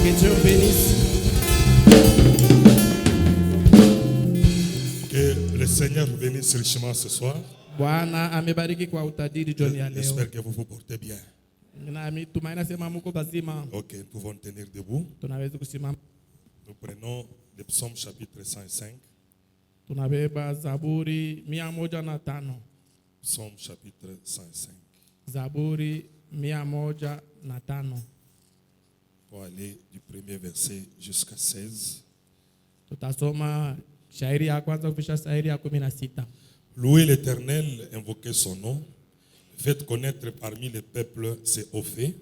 Que Dieu bénisse. Que le Seigneur vous bénisse richement ce soir. Bwana amebariki kwa utajiri jioni ya leo. J'espère que vous vous portez bien. Nami tumaini sema mko bazima. Ok, nous pouvons tenir debout. Tunaweza kusimama. Nous prenons le psaume chapitre 105. Tunabeba Zaburi 105. Psaume chapitre 105. Zaburi 105. Pour aller du premier verset jusqu'à 16. Tutasoma shairi ya kwanza kufisha shairi ya 16. Louez l'Éternel, invoquez son nom. Faites connaître parmi les peuples ses hauts faits.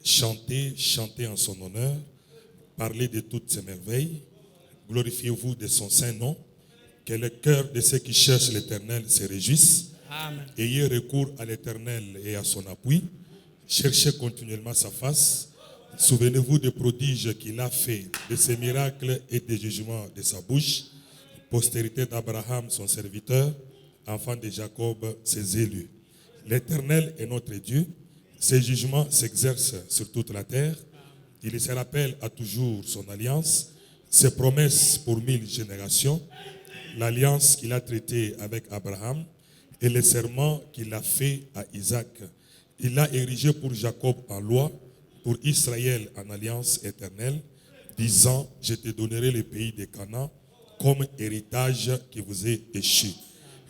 Chantez, chantez en son honneur. Parlez de toutes ses merveilles. Glorifiez-vous de son saint nom. Que le cœur de ceux qui cherchent l'Éternel se réjouisse. Amen. Ayez recours à l'Éternel et à son appui. Cherchez continuellement sa face. Souvenez-vous des prodiges qu'il a fait, de ses miracles et des jugements de sa bouche. Postérité d'Abraham, son serviteur, enfant de Jacob, ses élus. L'Éternel est notre Dieu. Ses jugements s'exercent sur toute la terre. Il se rappelle à toujours son alliance, ses promesses pour 1000 générations, l'alliance qu'il a traitée avec Abraham et les serments qu'il a fait à Isaac. Il l'a érigé pour Jacob en loi, pour Israël en alliance éternelle, disant, je te donnerai le pays de Canaan comme héritage qui vous est échu.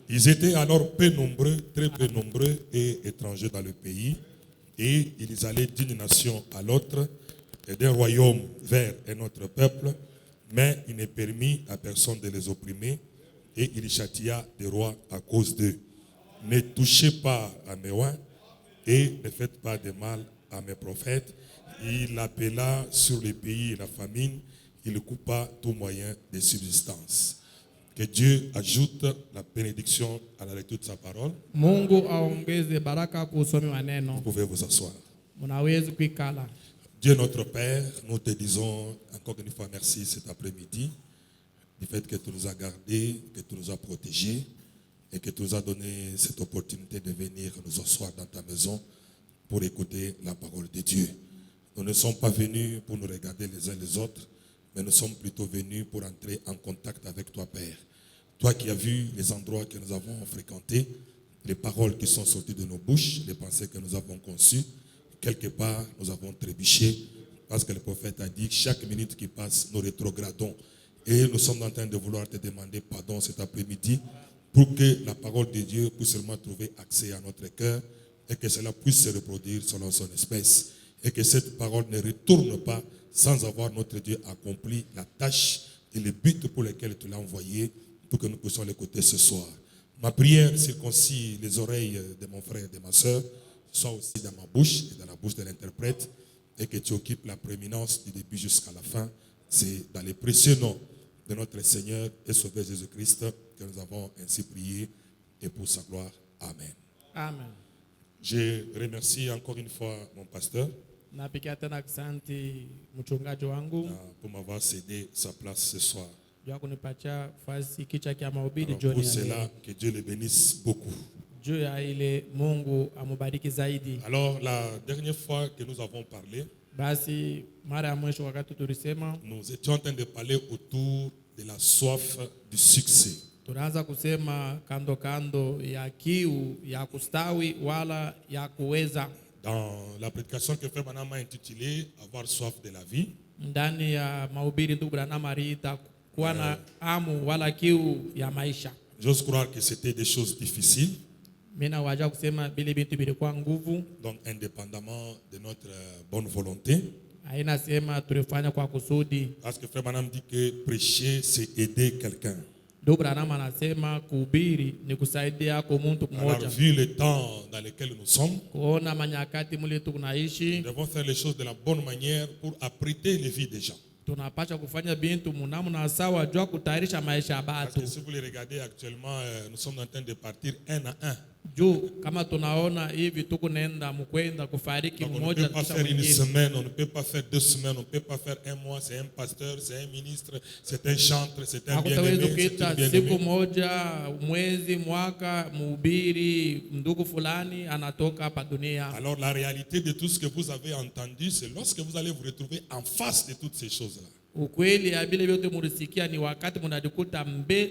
Ils étaient alors peu nombreux, très peu nombreux et étrangers dans le pays, et ils allaient d'une nation à l'autre, et d'un royaume vers un autre peuple, mais il n'est permis à personne de les opprimer, et il châtia des rois à cause d'eux. Ne touchez pas à mes oins, et ne faites pas de mal à mes prophètes. Il appela sur le pays la famine, il coupa tout moyen de subsistance. Que Dieu ajoute la bénédiction à la lecture de sa parole. Mungu aongeze baraka kusomi wa neno. Vous pouvez vous asseoir. Munaweza kuikala. Dieu notre Père, nous te disons encore une fois merci cet après-midi du fait que tu nous as gardés, que tu nous as protégés et que tu nous as donné cette opportunité de venir nous asseoir dans ta maison pour écouter la parole de Dieu. Nous ne sommes pas venus pour nous regarder les uns les autres, mais nous sommes plutôt venus pour entrer en contact avec toi, Père. Toi qui as vu les endroits que nous avons fréquentés, les paroles qui sont sorties de nos bouches, les pensées que nous avons conçues, quelque part, nous avons trébuché, parce que le prophète a dit, chaque minute qui passe, nous rétrogradons. Et nous sommes en train de vouloir te demander pardon cet après-midi, pour que la parole de Dieu puisse seulement trouver accès à notre cœur, et que cela puisse se reproduire selon son espèce. Et que cette parole ne retourne pas sans avoir notre Dieu accompli la tâche et le but pour lequel tu l'as envoyé, pour que nous puissions l'écouter ce soir. Ma prière circoncis les oreilles de mon frère et de ma soeur, soit aussi dans ma bouche et dans la bouche de l'interprète, et que tu occupes la prééminence du début jusqu'à la fin. C'est dans les précieux noms de notre Seigneur et Sauveur Jésus-Christ que nous avons ainsi prié, et pour sa gloire. Amen. Amen. Je remercie encore une fois mon pasteur Napigia tena asante mchungaji wangu pour m'avoir cédé sa place ce soir. juu kunipatia fasi kicha kia mahubiri Alors, jioni pour ya cela, leo. que Dieu le bénisse beaucoup. Juu ya ile Mungu amubariki zaidi. Alors, la dernière fois que nous avons parlé, Basi mara ya mwisho wakati tulisema nous étions en train de parler autour de la soif du succès. tunaanza kusema kando kando ya kiu ya kustawi wala ya kuweza. Dans la prédication que Frère Branham a intitulée Avoir soif de la vie, Ndani ya mahubiri ndugu Branham aliita kuwa na amu wala kiu ya maisha. j'ose croire que c'était des choses difficiles. Mina waja kusema bile bintu bilikuwa nguvu. Donc, indépendamment de notre bonne volonté. Haina sema tulifanya kwa kusudi. Parce que Frère Branham dit que prêcher, c'est aider quelqu'un. Ndugu Branham anasema kuhubiri ni kusaidia kwa mtu Alors, mmoja. vu le temps dans lequel nous sommes, Kuona manyakati mule tunaishi, nous devons faire les choses de la bonne manière pour apprêter les vies des gens. tunapaswa kufanya bintu munamna sawa jua kutayarisha maisha ya Parce batu. que si vous les regardez actuellement, nous sommes en train de partir un à un. Juu kama tunaona hivi tuko nenda mkwenda kufariki Donc on ne mmoja peut pas kisha faire une mwingine. semaine, on ne peut pas faire 2 semaines, on ne peut pas faire un mois. C'est un pasteur, c'est un ministre, c'est un chantre, c'est un Hakutaweza bien-aimé, c'est kuita une siku bien-aimée. moja, mwezi, mwaka, mhubiri, ndugu fulani anatoka hapa dunia. Alors la réalité de tout ce que vous avez entendu, c'est lorsque vous allez vous retrouver en face de toutes ces choses-là. Ukweli ya bile vyote mulisikia ni wakati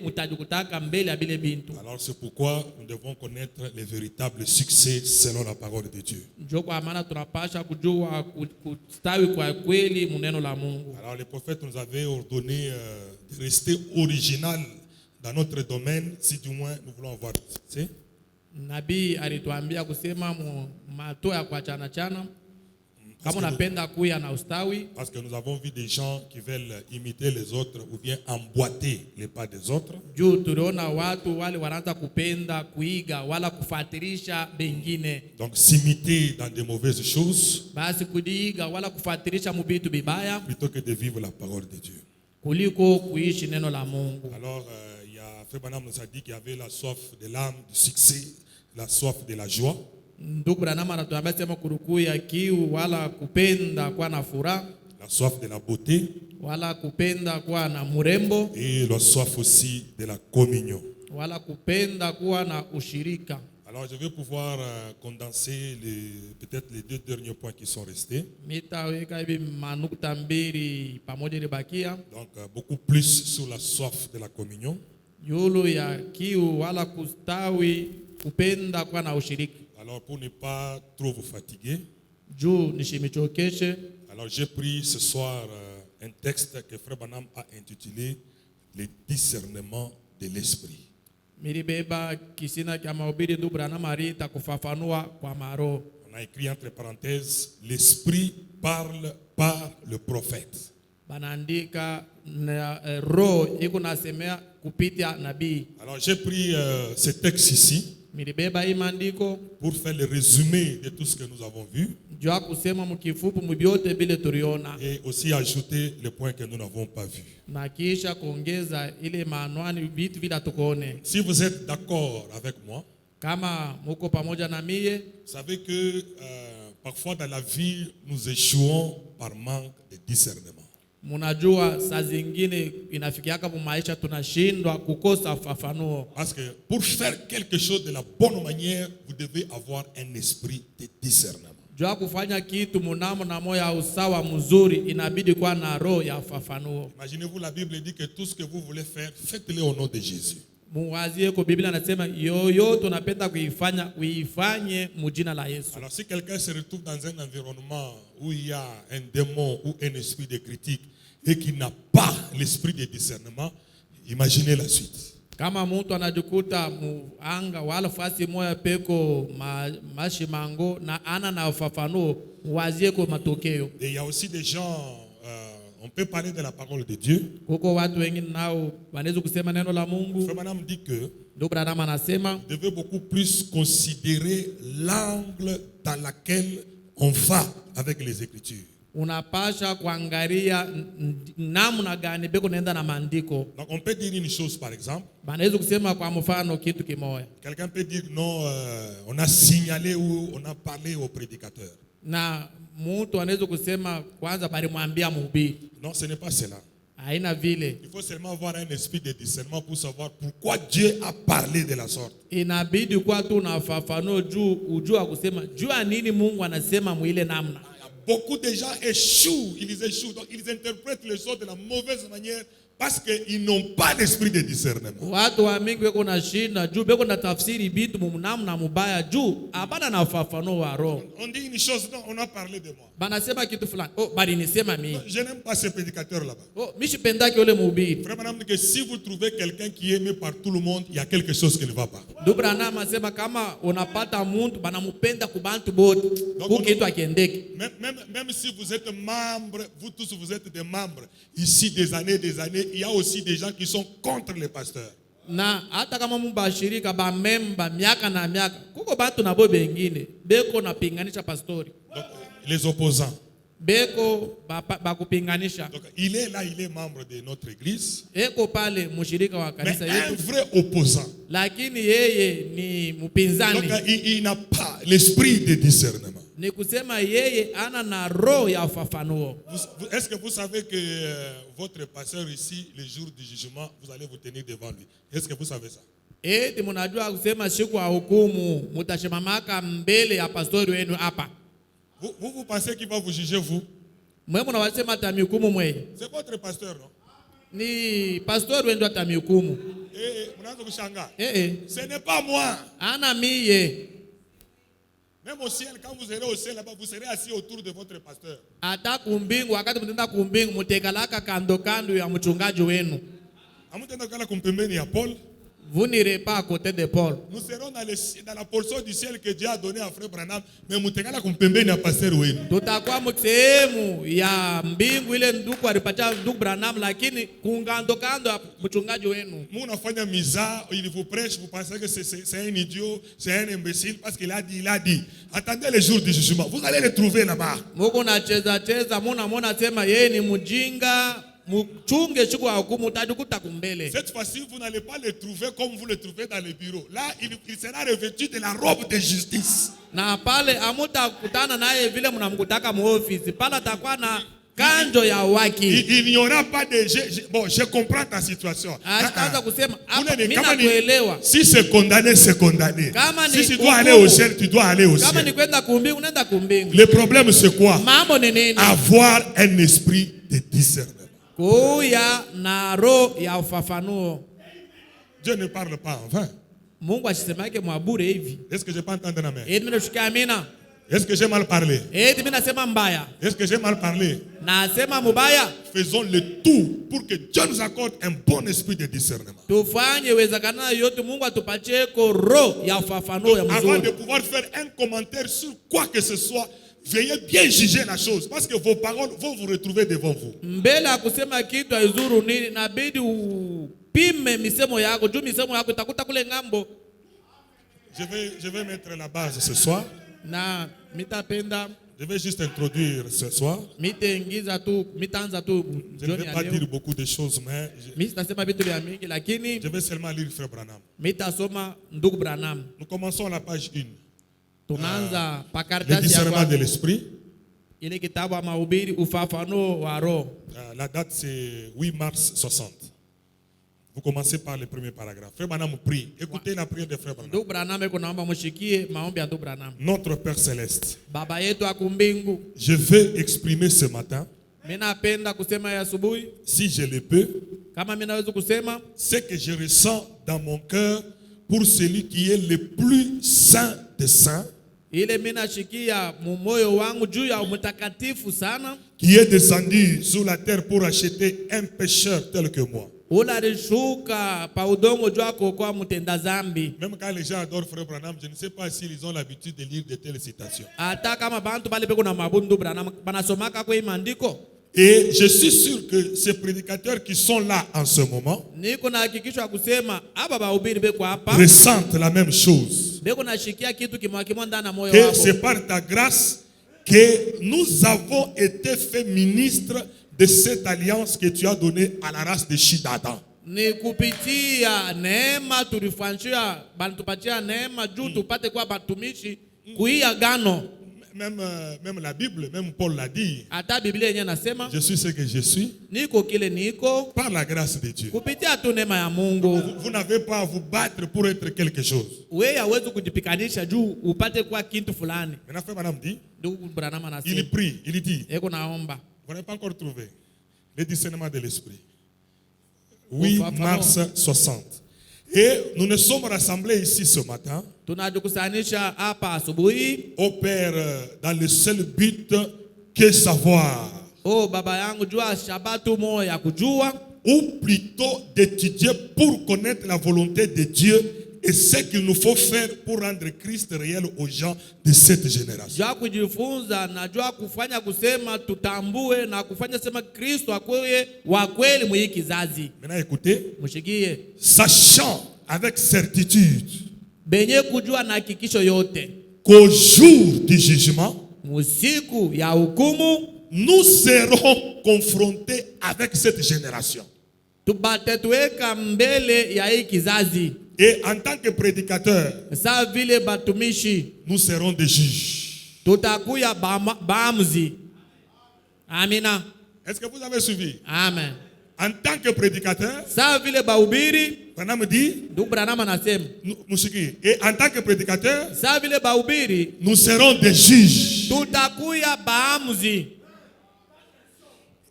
mutajikutaka mbele ya bile bintu. Alors c'est pourquoi nous devons connaître les véritables succès selon la parole de Dieu. Njo kwa maana tunapasha kujua kustawi kwa kweli muneno la Mungu. Alors les prophètes nous avaient ordonné de rester original dans notre domaine, si du moins nous voulons avoir succès. Nabii alituambia kusema mato ya kuachana chana kama unapenda kuya na ustawi. Parce que nous avons vu des gens qui veulent imiter les autres ou bien emboîter les pas des autres. Juu tuliona watu wale wanaanza kupenda kuiga wala kufuatilisha bengine. Donc s'imiter dans de mauvaises choses Basi kudiiga wala kufuatilisha mubitu bibaya plutôt que de vivre la parole de Dieu. kuliko kuishi neno la Mungu. Alors il y a Frère Branham nous a dit qu'il y avait la soif de l'âme, du succès, la soif de la joie. Ndugu Branham anatuambia sema kurukuu ya kiu wala kupenda kuwa na furaha La soif de la beauté wala kupenda kuwa na murembo et la soif aussi de la communion. wala kupenda kuwa na ushirika. Alors je vais pouvoir condenser peut-être les 2 derniers points qui sont restés. Mitaweka hivi manukta mbili pamoja ilibakia. Donc beaucoup plus sur la soif de la communion. Yulu ya kiu wala kustawi kupenda kuwa na ushirika. Alors pour ne pas trop vous fatiguer, Juu nishimichokeshe. alors j'ai pris ce soir un texte que Frère Branham a intitulé Le discernement de l'esprit. Milibeba kisina kya mahubiri ndugu Branham alita kufafanua kwa maroho. On a écrit entre parenthèses, l'esprit parle par le prophète. Banaandika roho iko nasemea kupitia nabii. Alors j'ai pris ce texte ici Milibeba hii maandiko pour faire le résumé de tout ce que nous avons vu jua kusema mkifupi mubyote bile tuliona et aussi ajouter les points que nous n'avons pas vus. na kisha kuongeza ile maanwani vitu vile tukoone. Si vous êtes d'accord avec moi, Kama muko pamoja na mie, vous savez que parfois dans la vie, nous échouons par manque de discernement. munajua saa zingine inafikiaka mumaisha tunashindwa kukosa fafanuo. Parce que pour faire quelque chose de la bonne manière, vous devez avoir un esprit de discernement. Jua kufanya kitu munamo na moyo ya usawa mzuri inabidi kuwa na roho ya fafanuo. Imaginez-vous, la Bible dit que tout ce que vous voulez faire, faites-le au nom de Jésus. Muwazie kwa Biblia anasema yoyo tunapenda kuifanya uifanye mujina la Yesu. Alors si quelqu'un se retrouve dans un environnement où il y a un démon ou un esprit de critique et qui n'a pas l'esprit de discernement, imaginez la suite. Kama mtu anajikuta muanga wala fasi moya peko mashimango na ana na ufafanuo, muwazie kwa matokeo. Et il y a aussi des gens, on peut parler de la parole de Dieu. Kuko watu wengine nao wanaweza kusema neno la Mungu. Frère Branham dit que Ndugu Branham anasema vous devez beaucoup plus considérer l'angle dans lequel on va avec les Écritures. unapasha kuangalia namna gani beko naenda na maandiko. Donc on peut dire une chose par exemple. Banaweza kusema kwa mfano kitu kimoja. Quelqu'un peut dire non, on a signalé ou on a parlé au prédicateur. Na mtu anaweza kusema kwanza bali mwambia mhubiri. Non, ce n'est pas cela. Haina vile. Il faut seulement avoir un esprit de discernement pour savoir pourquoi Dieu a parlé de la sorte. Inabidi kwa tu unafafanua juu ujua kusema jua nini Mungu anasema mwile namna. Beaucoup de gens échouent, ils échouent, donc ils interprètent les choses de la mauvaise manière parce qu'ils n'ont pas l'esprit de discernement. Watu wa mingi weko na shinda juu beko na tafsiri bitu mnamna mubaya juu abana na ufafanuo wa roho. On dit une chose, non, on a parlé de moi. Banasema kitu fulani. Oh, bali nisema mimi. Je n'aime pas ce prédicateur là-bas. Oh, mishipendaki yule mhubiri. Frère Branham dit que si vous trouvez quelqu'un qui est aimé par tout le monde, il y a quelque chose qui ne va pas. Ndugu Branham anasema kama unapata mtu banamupenda kubantu bote. Kukitu akiendeke. Même si vous êtes membre, vous tous vous êtes des membres, ici des années, il y a aussi des gens qui sont contre les pasteurs. Na hata kama mbashirika ba memba miaka na miaka kuko bantu nabo bengine beko na pinganisha pastori. Donc, les opposants. beko bakupinganisha. Donc il est là, il est membre de notre église. Eko pale mshirika wa Mais kanisa un yetu, vrai opposant. lakini yeye ni mpinzani. Donc il n'a pas l'esprit de discernement. Ni kusema yeye ana na roho ya ufafanuo. Est-ce que vous savez que votre pasteur ici, le jour du jugement, vous allez vous tenir devant lui? Est-ce que vous savez ça? Eti mnajua kusema siku ya hukumu mtashimamaka mbele ya pastori wenu hapa. Vous pensez qu'il va vous juger vous? Mwe mnawasema atamihukumu mwe. C'est votre pasteur, non? Ni pastori wenu atamihukumu. Mnaanza kushangaa. Ce n'est pas moi. Ana miye. Même au ciel, quand vous serez au ciel là-bas, vous serez assis autour de votre pasteur. Ata kumbingu, wakati mtenda kumbingu mutekalaka kando kando ya mchungaji wenu. Amutenda kala kumpembeni ya Paul. Vous n'irez pas à côté de Paul. Nous serons dans la portion du ciel que Dieu a donné à frère Branham, mais mutekala kumpembeni ya pasteur wenu. Tutakuwa msehemu ya mbingu ile ndugu alipatia ndugu Branham, lakini kungando kando ya mchungaji wenu. Munafanya miza, il vous prêche, vous pensez que c'est un idiot, c'est un imbécile parce qu'il a dit. Attendez le jour du jugement, vous allez le trouver là-bas. Mungu na cheza muna sema yeye ni mjinga. Cette fois-ci, vous n'allez pas le trouver comme vous le trouvez dans le bureau. Là, il sera revêtu de la robe de justice. Na pale amutakutana naye vile mnamkutaka mu office. Pale atakuwa na kanjo ya waki. Il n'y aura pas de bon, je comprends ta situation. Si c'est condamné, c'est condamné. Si tu dois aller au ciel, tu dois aller au ciel. Le problème c'est quoi? Avoir un esprit de discernement. Dieu ne parle pas en vain. Est-ce que je peux entendre la main? Est-ce que j'ai mal parlé? Est-ce que j'ai mal parlé? Faisons le tout pour que Dieu nous accorde un bon esprit de discernement. Donc, avant de pouvoir faire un commentaire sur quoi que ce soit, veuillez bien juger la chose parce que vos paroles vont vous retrouver devant vous. Je vais mettre la base ce soir. Je vais juste introduire ce soir. Je ne vais pas dire beaucoup de choses, mais je vais seulement lire Frère Branham. Nous commençons à la page 1. Le discernement de l'esprit. La date c'est 8 mars 60. Vous commencez par le premier paragraphe. Frère Branham prie. Écoutez la prière de Frère Branham. Notre Père Céleste, je vais exprimer ce matin, si je le peux, ce que je ressens dans mon cœur pour celui qui est le plus saint des saints, qui est descendu sur la terre pour acheter un pécheur tel que moi. Même quand les gens adorent Frère Branham, je ne sais pas s'ils ont l'habitude de lire de telles citations. Et je suis sûr que ces prédicateurs qui sont là en ce moment ressentent la même chose. Que c'est par ta grâce que nous avons été faits ministres de cette alliance que tu as donnée à la race de Shidada. Même la Bible, même Paul l'a dit. Je suis ce que je suis par la grâce de Dieu. Vous n'avez pas à vous battre pour être quelque chose. Maintenant, Frère Branham dit, il prie, il dit, vous n'avez pas encore trouvé le discernement de l'esprit. 8 mars 60. Et nous nous sommes rassemblés ici ce matin, au Père, dans le seul but que savoir, ou plutôt d'étudier pour connaître la volonté de Dieu et ce qu'il nous faut faire pour rendre Christ réel aux gens de cette génération. Maintenant écoutez, sachant avec certitude qu'au jour du jugement, nous serons confrontés avec cette génération. tubatetuweka mbele ya hii kizazi. Et en tant que prédicateur, Sa vile batumishi nous serons des juges. tutakuya baamuzi. Amina. Est-ce que vous avez suivi? Amen. En tant que prédicateur, Sa vile bahubiri, Branham dit, ndugu Branham anasema, et en tant que prédicateur, sa vile bahubiri nous serons des juges. tutakuya baamuzi.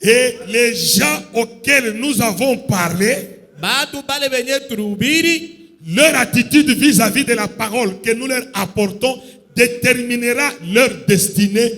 Et les gens auxquels nous avons parlé, Batu bale benye turubiri, leur attitude vis-à-vis de la parole que nous leur apportons déterminera leur destinée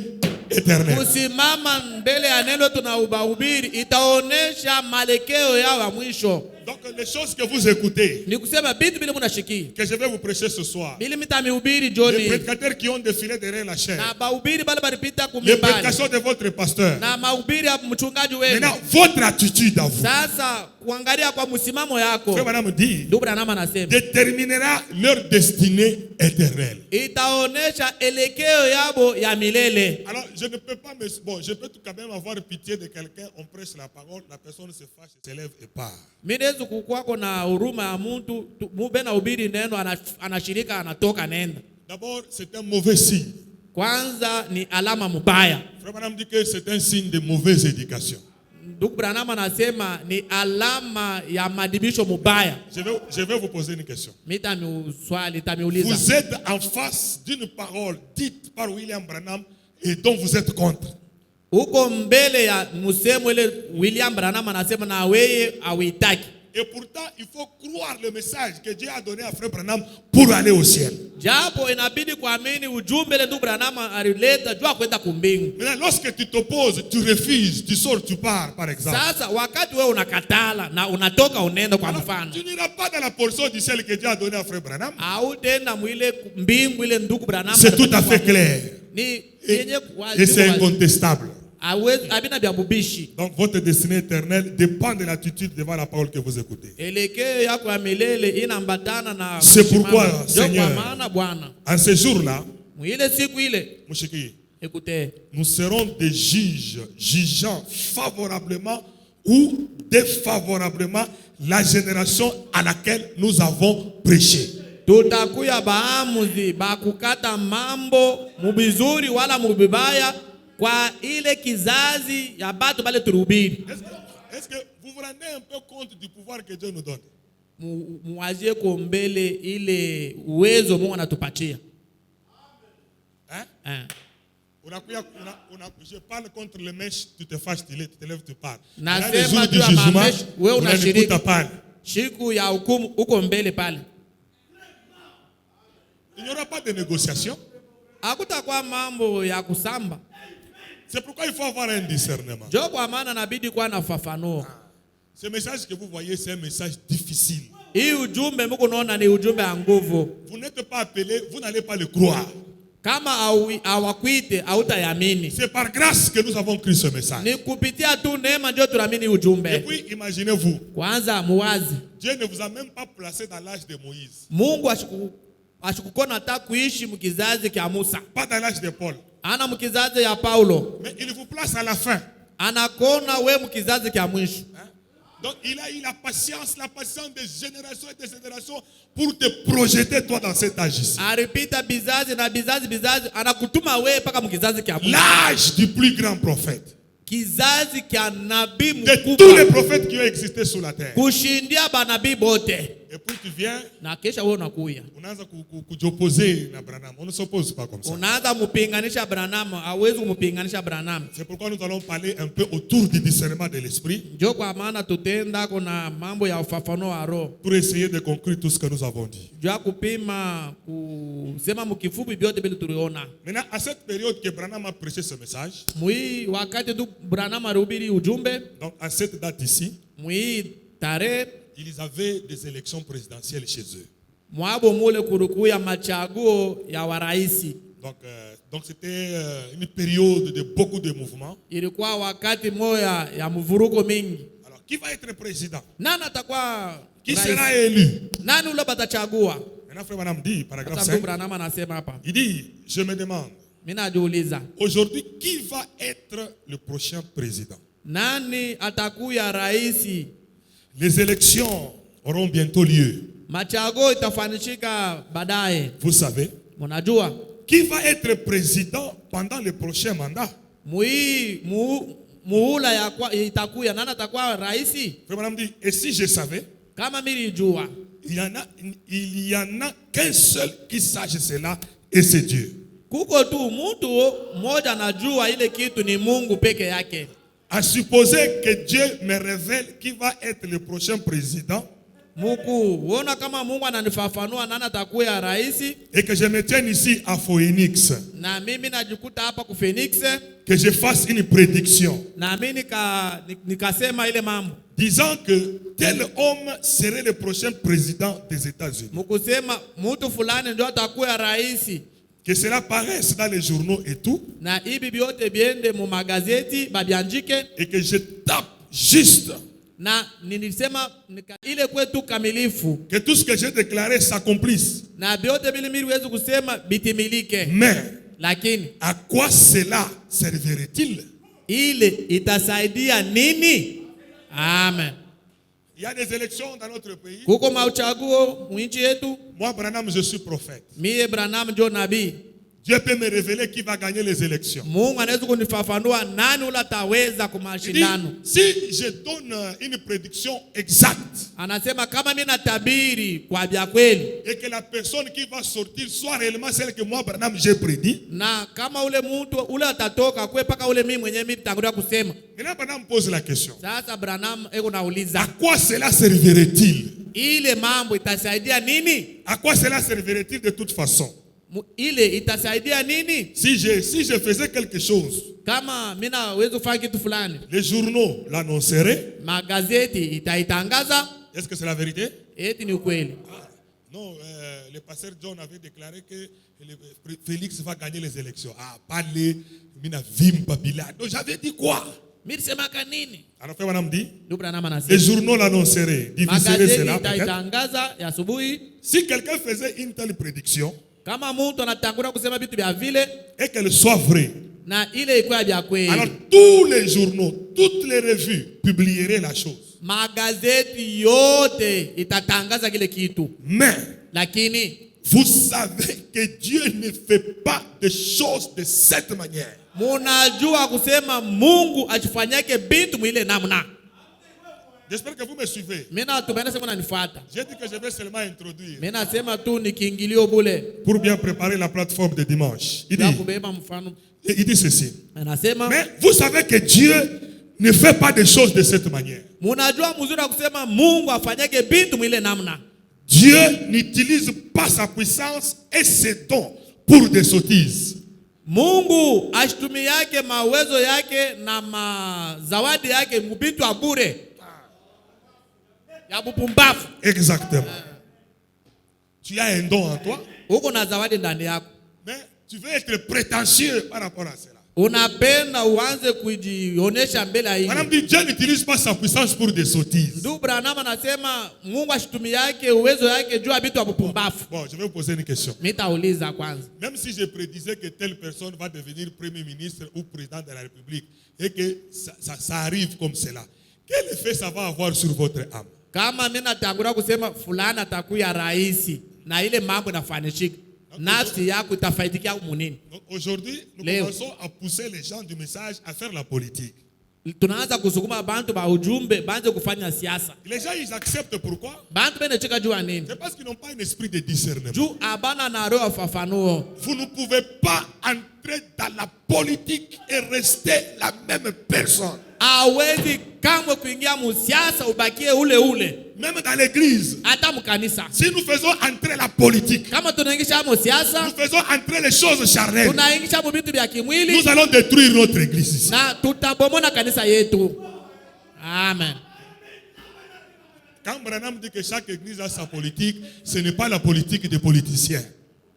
éternelle. kusimama mbele ya neno tunaubahubiri itaonesha malekeo yao ya mwisho. Donc les choses que vous écoutez, Ni kusema bitu bile munashiki que je vais vous prêcher ce soir, bili mitamihubiri les joni prédicateurs qui ont défilé derrière la chaîne, na bahubiri bale balipita les kumimbali prédications de votre pasteur, na mahubiri ya mchungaji wenu. maintenant votre attitude à vous, Sasa kuangalia kwa msimamo yako, frère Branham dit, ndugu Branham anasema déterminera leur destinée éternelle. itaonesha elekeo yabo ya milele. Alors, je ne peux pas je peux quand même avoir pitié de quelqu'un, on prêche la parole, la personne se fâche, se lève et part. Minezu kukwako na huruma ya mtu mube na ubiri neno anashirika anatoka nenda. D'abord, c'est un mauvais signe. Kwanza ni alama mubaya. Frère Branham dit que c'est un signe de mauvaise éducation. Ndugu Branham anasema ni alama ya madibisho mubaya. Je vais vous poser une question. Tamiuliza. Vous êtes en face d'une parole dite par William Branham et dont vous êtes contre. Uko mbele ya musemo ile William Branham anasema na weye awitaki. Et pourtant, il faut croire le message que Dieu a donné à Frère Branham pour aller au ciel. Japo inabidi kuamini ujumbe ile ndugu Branham alileta jua kwenda kumbingu. Maintenant, lorsque tu t'opposes, tu refuses, tu sors, tu pars, par exemple. Sasa wakati wewe unakatala na unatoka unaenda kwa mfano. Tu n'iras pas dans la portion du ciel que Dieu a donné à Frère Branham. Au tena mwile mbingu ile ndugu Branham. C'est tout à fait clair. Ni Et c'est incontestable. Abina bya bubishi. Donc votre destinée éternelle dépend de l'attitude devant la parole que vous écoutez. Elekeo yako ya milele inambatana na. C'est pourquoi, Seigneur, maana Bwana, en ce jour-là, mwile siku ile, Mouchiki, écoutez, nous serons des juges, jugeant favorablement ou défavorablement la génération à laquelle nous avons prêché. tutakuya baamuzi bakukata mambo mubizuri wala mubibaya kwa ile kizazi ya batu bale turubiri. Est-ce que vous vous rendez un peu compte du pouvoir que Dieu nous donne? Muwazie kombele ile uwezo Mungu anatupatia. Hein? Je parle contre les mèches, tu te fâches, tu te lèves, tu parles. Nasema tu ya mamesh, wewe unashiriki. Parle. Siku ya hukumu uko mbele pale. Il n'y aura pas de négociation. Hakutakuwa mambo ya kusamba. C'est pourquoi il faut avoir un discernement. Jo kwa maana inabidi kuwa na fafanuo. Ce message que vous voyez, c'est un message difficile. Hii ujumbe mko naona ni ujumbe wa nguvu. Vous n'êtes pas appelé, vous n'allez pas le croire. Kama hawakuite hautayamini. C'est par grâce que nous avons cru ce message. Ni kupitia tu neema ndio tunaamini ujumbe. Et puis imaginez-vous. Kwanza muwazi. Dieu ne vous a même pas placé dans l'âge de Moïse. Mungu ashikukona hata kuishi mkizazi kia Musa. Pas dans l'âge de Paul. Ana mkizazi ya Paulo. Mais il vous place à la fin. Anakona we mkizazi kia mwisho. Donc il a eu la patience des générations et des générations pour te projeter toi dans cet âge ici. Aripita bizazi na bizazi anakutuma we paka mkizazi kia mwisho. L'âge du plus grand prophète. Kizazi kia nabii mkubwa. De tous les prophètes qui ont existé sur la terre. Kushindia banabii bote. Et puis tu viens. Na kesha wewe unakuya. Unaanza kujopposer na Branham. On ne s'oppose pas comme ça. Unaanza mpinganisha Branham, hawezi kumpinganisha Branham. C'est pourquoi nous allons parler un peu autour du discernement de l'esprit. Ndio kwa maana tutenda kuna mambo ya ufafanuo wa roho. Pour essayer de conclure tout ce que nous avons dit. Ndio kupima kusema mkifupi vyote bila tuliona. Maintenant à cette période que Branham a prêché ce message. Mwi wakati tu Branham alihubiri ujumbe. Donc à cette date ici. Mwi tarehe ils avaient des élections présidentielles chez eux. Mwabo mule kuruku ya machaguo ya waraisi. Donc c'était une période de beaucoup de mouvements. Ilikuwa wakati moya ya mvuruko mingi. Alors qui va être président? Nani atakuwa qui sera élu? Nani ule batachagua? Maintenant frère Branham dit paragraphe 5. Branham anasema hapa. Il dit je me demande. Mina najiuliza, aujourd'hui, qui va être le prochain président? nani atakuya raisi? Les élections auront bientôt lieu. Machago itafanishika baadaye. Vous savez, Mnajua qui va être président pendant le prochain mandat? muhula ya kwa itakuya nani atakuwa raisi? Madame dit, et si je savais, Kama milijua, il y en a qu'un seul qui sache cela, et c'est Dieu. kuko tu mtu mmoja anajua ile kitu, ni Mungu peke yake. À supposer que Dieu me révèle qui va être le prochain président, Muku uona kama Mungu ananifafanua nani atakuwa raisi, et que je me tienne ici à Phoenix, na mimi najikuta hapa ku Phoenix, que je fasse une prédiction na mimi nikasema ile mambo, disant que tel homme serait le prochain président des États-Unis. mukusema mtu fulani ndio atakuwa raisi, Que cela paraisse dans les journaux et tout, na hivi biote biende mu magazeti babianjike, et que je tape juste na nilisema ile kwetu kamilifu, que tout ce que j'ai déclaré s'accomplisse. na biote bili mimi wezi kusema bitimilike. Mais Lakini à quoi cela servirait-il? ile itasaidia nini? Amen. Il y a des élections dans notre pays. Kuko mauchaguo mwinchi yetu. Moi, Branham, je suis prophète. Mie Branham ndio nabii. Dieu peut me révéler qui va gagner les élections. Mungu anaweza kunifafanua nani ule ataweza kwa mashindano. Si je donne une prédiction exacte, Anasema kama mimi natabiri kwa vya kweli, et que la personne qui va sortir soit réellement celle que moi, Branham, j'ai prédit, na kama ule mtu ule atatoka kwe paka ule mimi mwenyewe mimi nitangulia kusema. maintenant Branham pose la question. Sasa Branham eko À nauliza, quoi cela servirait-il? ile mambo itasaidia nini? À quoi cela servirait-il de toute façon? Ile itasaidia nini? Si je faisais quelque chose, Kama mimi naweza kufanya kitu fulani, les journaux l'annonceraient. magazeti itaitangaza. Est-ce que c'est la vérité? Eti ni ukweli. Non, le pasteur John avait déclaré que Félix va gagner les élections. Ah, pas les mina vim babila. Donc j'avais dit quoi? Mimi nisemaka nini? Alors frère Madame dit, Ndio Branham les anasema. journaux l'annonceraient, diffuseraient Magazeti cela peut-être. itaitangaza ya asubuhi. Si quelqu'un faisait une telle prédiction Kama mtu anatangulia kusema vitu vya vile et qu'elle soit vraie, na ile ikuwa vya kweli, alors tous les journaux, toutes les revues publieraient la chose. magazeti yote itatangaza kile kitu. Mais Lakini vous savez que Dieu ne fait pas de choses de cette manière. munajua kusema Mungu achifanyake bitu mwile namna. J'espère que vous me suivez. Mimi na tupenda sema unanifuata. J'ai dit que je vais seulement introduire Mimi nasema tu ni kiingilio bule pour bien préparer la plateforme de dimanche. Il ya dit, kubeba mfano. il dit ceci. Anasema Mais vous savez que Dieu ne fait pas de choses de cette manière. munajua mzuri wa kusema Mungu afanyake bitu mwile namna. Dieu n'utilise pas sa puissance et ses dons pour des sottises. Mungu ashtumi yake mawezo yake na mazawadi yake mubitu wa bure ya bupumbafu. Exactement. Tu as un don en toi, Uko na zawadi ndani yako, mais tu veux être prétentieux par rapport à cela. unapenda uanze kujionesha mbele ya Madame hii. dit, Dieu n'utilise pas sa puissance pour des sottises. Ndugu Branham anasema Mungu ashitumi yake uwezo yake juu ya vitu vya bupumbafu. Bon, je vais vous poser une question. Nitauliza kwanza, Même si je prédisais que telle personne va devenir Premier ministre ou président de la République et que ça arrive comme cela, quel effet ça va avoir sur votre âme? kama mimi natangulia kusema fulani atakuwa rais na ile mambo inafanishika, nafsi yako itafaidikia munini? Donc aujourd'hui, nous commençons à pousser les gens du message à faire la politique. Tunaanza kusukuma bantu ba ujumbe banze kufanya siasa. Les gens, ils acceptent pourquoi? Bantu benecheka juu ya nini? C'est parce qu'ils n'ont pas un esprit de discernement. Juu abana na roho fafanuo. Vous ne pouvez pas entrer dans la politique et rester la même personne. Hawezi kamwe kuingia musiasa ubakie ule ule. Même dans l'église. Hata mkanisa. Si nous faisons entrer la politique, Kama tunaingisha musiasa, nous faisons entrer les choses charnelles, tunaingisha vitu vya kimwili, nous allons détruire notre église ici. na tutabomona kanisa yetu. Amen. Quand Branham dit que chaque église a sa politique, ce n'est pas la politique des politiciens.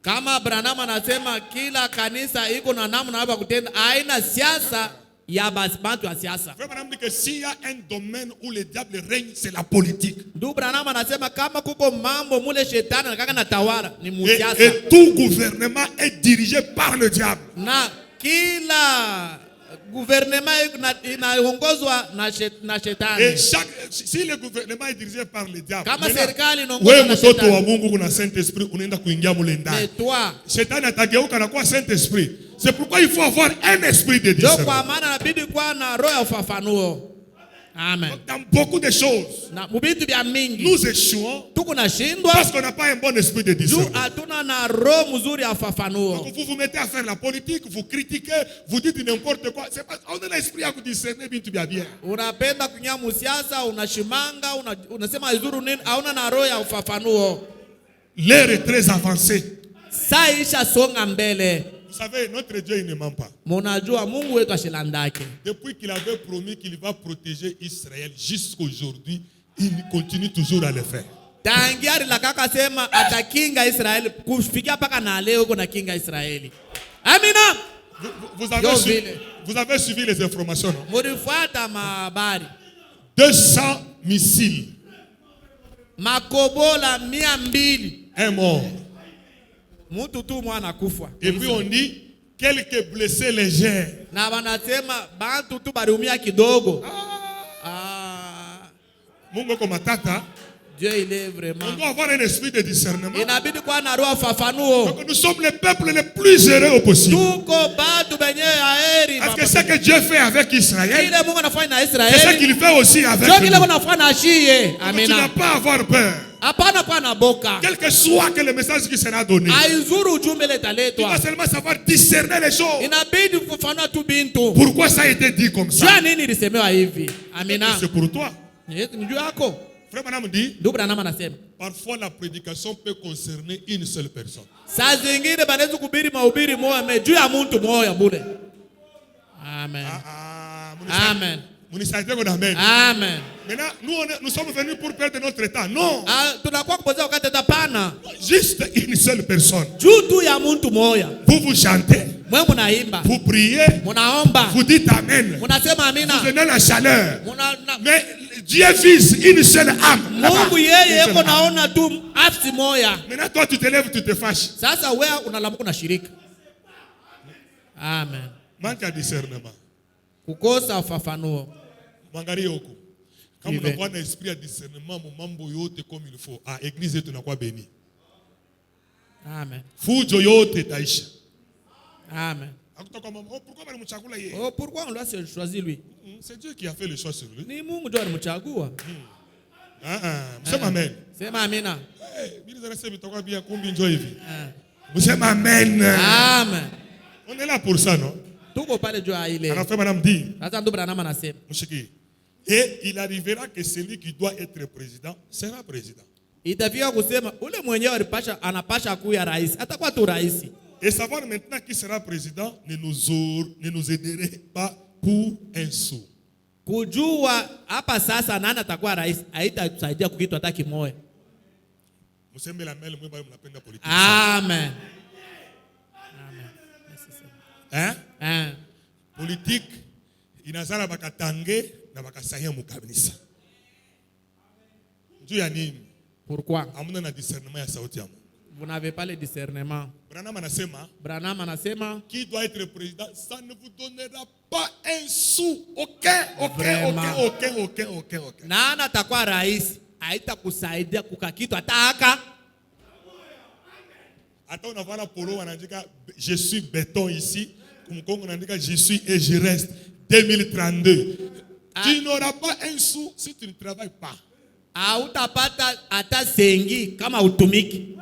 Kama Branham anasema kila kanisa iko na namna ya kutenda, aina siasa ya bantu ya siasa. Frère Branham dit que s'il y a un domaine où le diable règne, c'est la politique. Ndugu Branham anasema kama kuko mambo mule shetani anataka natawala ni musiasa. Et tout gouvernement est dirigé par le diable. Na kila gouvernement inaongozwa na shetani. Et si le gouvernement est dirigé par le diable, kama serikali inaongozwa na mtoto wa shetani, Mungu kuna Saint-Esprit unaenda kuingia mule ndani. mais toi, Shetani atageuka na kuwa Saint-Esprit. C'est pourquoi il faut avoir un esprit de ndio discernement. kwa maana inabidi kuwa na roho ya ufafanuo. Amen. Dans beaucoup de choses, Na mubitu bya mingi nous échouons tuko nashindwa parce qu'on n'a pas un bon esprit de juu discernement. hatuna na roho mzuri ya Donc ufafanuo. vous vous mettez à faire la politique, vous critiquez, vous dites n'importe quoi. C'est pas, on a l'esprit à vous discerner bien. Unapenda kunya musiasa, unashimanga, unasema izuru nini, hauna na roho ya ufafanuo. L'heure est très avancée. Saa isha songa mbele. Vous savez, notre Dieu, il ne ment pas. Munajua Mungu wetu ashilandake. Depuis qu'il avait promis qu'il va protéger Israël jusqu'aujourd'hui, il continue toujours à le faire. Tangia rilakaka sema atakinga Israeli kufikia paka na leo uko na kinga Israeli. Amina. Vous avez suivi les informations, non? Murifuata mahabari. 200 missiles. Makobola 200. Un mort. Mtu tu mwana kufa. Et puis on dit quelques blessés légers. Na wanasema bantu tu bariumia kidogo. Mungu kwa matata. Dieu il est vraiment. On doit avoir un esprit de discernement. Inabidi kuwa na roho fafanuo. Donc nous sommes le peuple le plus heureux au possible. Tuko batu benye aheri. Parce que ce que Dieu fait avec Israël, ile Mungu anafanya na c'est Israeli. ce qu'il fait aussi avec Ndio kile nous. Mungu anafanya na shie. Tu Amina. n'as pas à avoir peur. Hapana kwa na boka. Quel que soit que le message qui sera donné, Aizuru ujumbe tu letaletwa. vas seulement savoir discerner les choses. Inabidi kufafanua tu bintu. Pourquoi ça a été dit comme ça? Jua nini lisemewa hivi? Amina. C'est pour toi. Ni juu yako. Frère Branham dit, Ndugu Branham anasema. parfois la prédication peut concerner une seule personne. Saa zingine banaweza kuhubiri mahubiri moja juu ya mtu moja bure. Amen. Amen. Amen. Maintenant, nous sommes venus pour perdre notre temps. Non. Tunakuwa kupoteza wakati tapana. Juste une seule personne. Juu tu ya mtu moja. Vous chantez. Mwe munaimba. Vous priez. Munaomba. Vous dites amen. Munasema amina. Vous donnez la chaleur. Mais Dieu vise une seule âme. Mungu yeye yuko naona tu afsi moja. Maintenant toi tu te lèves, tu te fâches. Sasa wewe unalamuka na shirika. Amen. Manque de discernement. Kukosa ufafanuo. Mwangalie huko. Kama unakuwa na esprit ya discernement mambo yote comme il faut. Église yetu inakuwa béni. Amen. Fujo yote taisha. Amen. Pourquoi on doit se choisir lui? C'est Dieu qui a fait le choix sur lui. Ni Mungu ndio alimchagua. Sema amen. Sema amina. Sema amen. Amen. On est là pour ça, non? Tuko pale juu ile. Anafanya Branham dit. Sasa ndio Branham anasema. Et il arrivera que celui qui doit être président sera président. Itafika kusema ule mwenyewe anapasha kuwa rais. Atakuwa tu rais. Et savoir maintenant qui sera président ne nous aiderait pas pour un sou. Kujua hapa sasa nani atakuwa rais haitatusaidia kukitu hata kimoja. Msembe la mele mwe mnapenda politique. Amen. Hein? Politique inazala bakatange na bakasaya mukanisa. Juu ya nini? Pourquoi? Amuna na discernement ya sauti ya Mungu. Vous n'avez pas le discernement. Branham anasema qui doit être président, ça ne vous donnera pas un sou. OK. Nana atakuwa rais, haitakusaidia kukakitu hata haka. Attends, on va la polo, on a dit que je suis béton ici. Comme on a dit que je suis et je reste. 2032. Tu n'auras pas un sou si tu ne travailles pas. Hautapata hata sengi kama utumiki.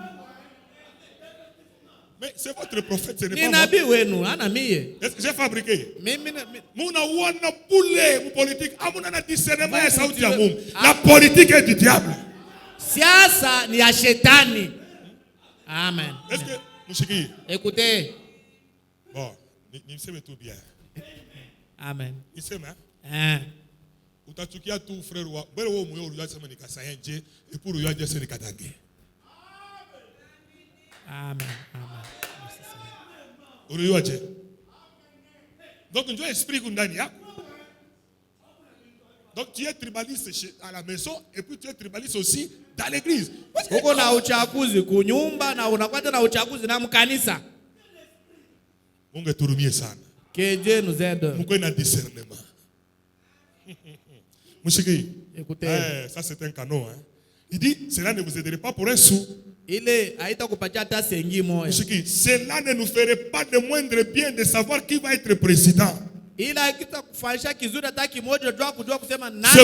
Mais c'est votre prophète, ce n'est pas moi. Ni nabii wenu, ana mie. J'ai fabriqué. Mimi Muna wana boule mu politique, amuna na discernement ya sauti ya Mungu. La politique est du diable. Siasa ni ya shetani. Amen. Est-ce que Mushiki? Écoutez. Bon, ni sema tout bien. Amen. Ni sema? Utachukia tu frère wa, bere wo moyo ulu yasema ni kasayenje, et pour yu yasema ni katange. Amen. Ulu aje. Donc, Dieu esprit kundani yako. Donc, tu es tribaliste à la maison et puis tu es tribaliste aussi dans l'église. Uko na uchaguzi kunyumba na unakwenda na uchaguzi na mkanisa. Mungu turumie sana. Que Dieu nous aide. Mungu ina discernement. Mouchiki. Écoutez. Ça c'est un canon. Hein. Il dit, cela ne vous aiderait pas pour un sou. Ile haitakupatia hata sengi moja. Mouchiki, cela ne nous ferait pas de moindre bien de savoir qui va être président. C'est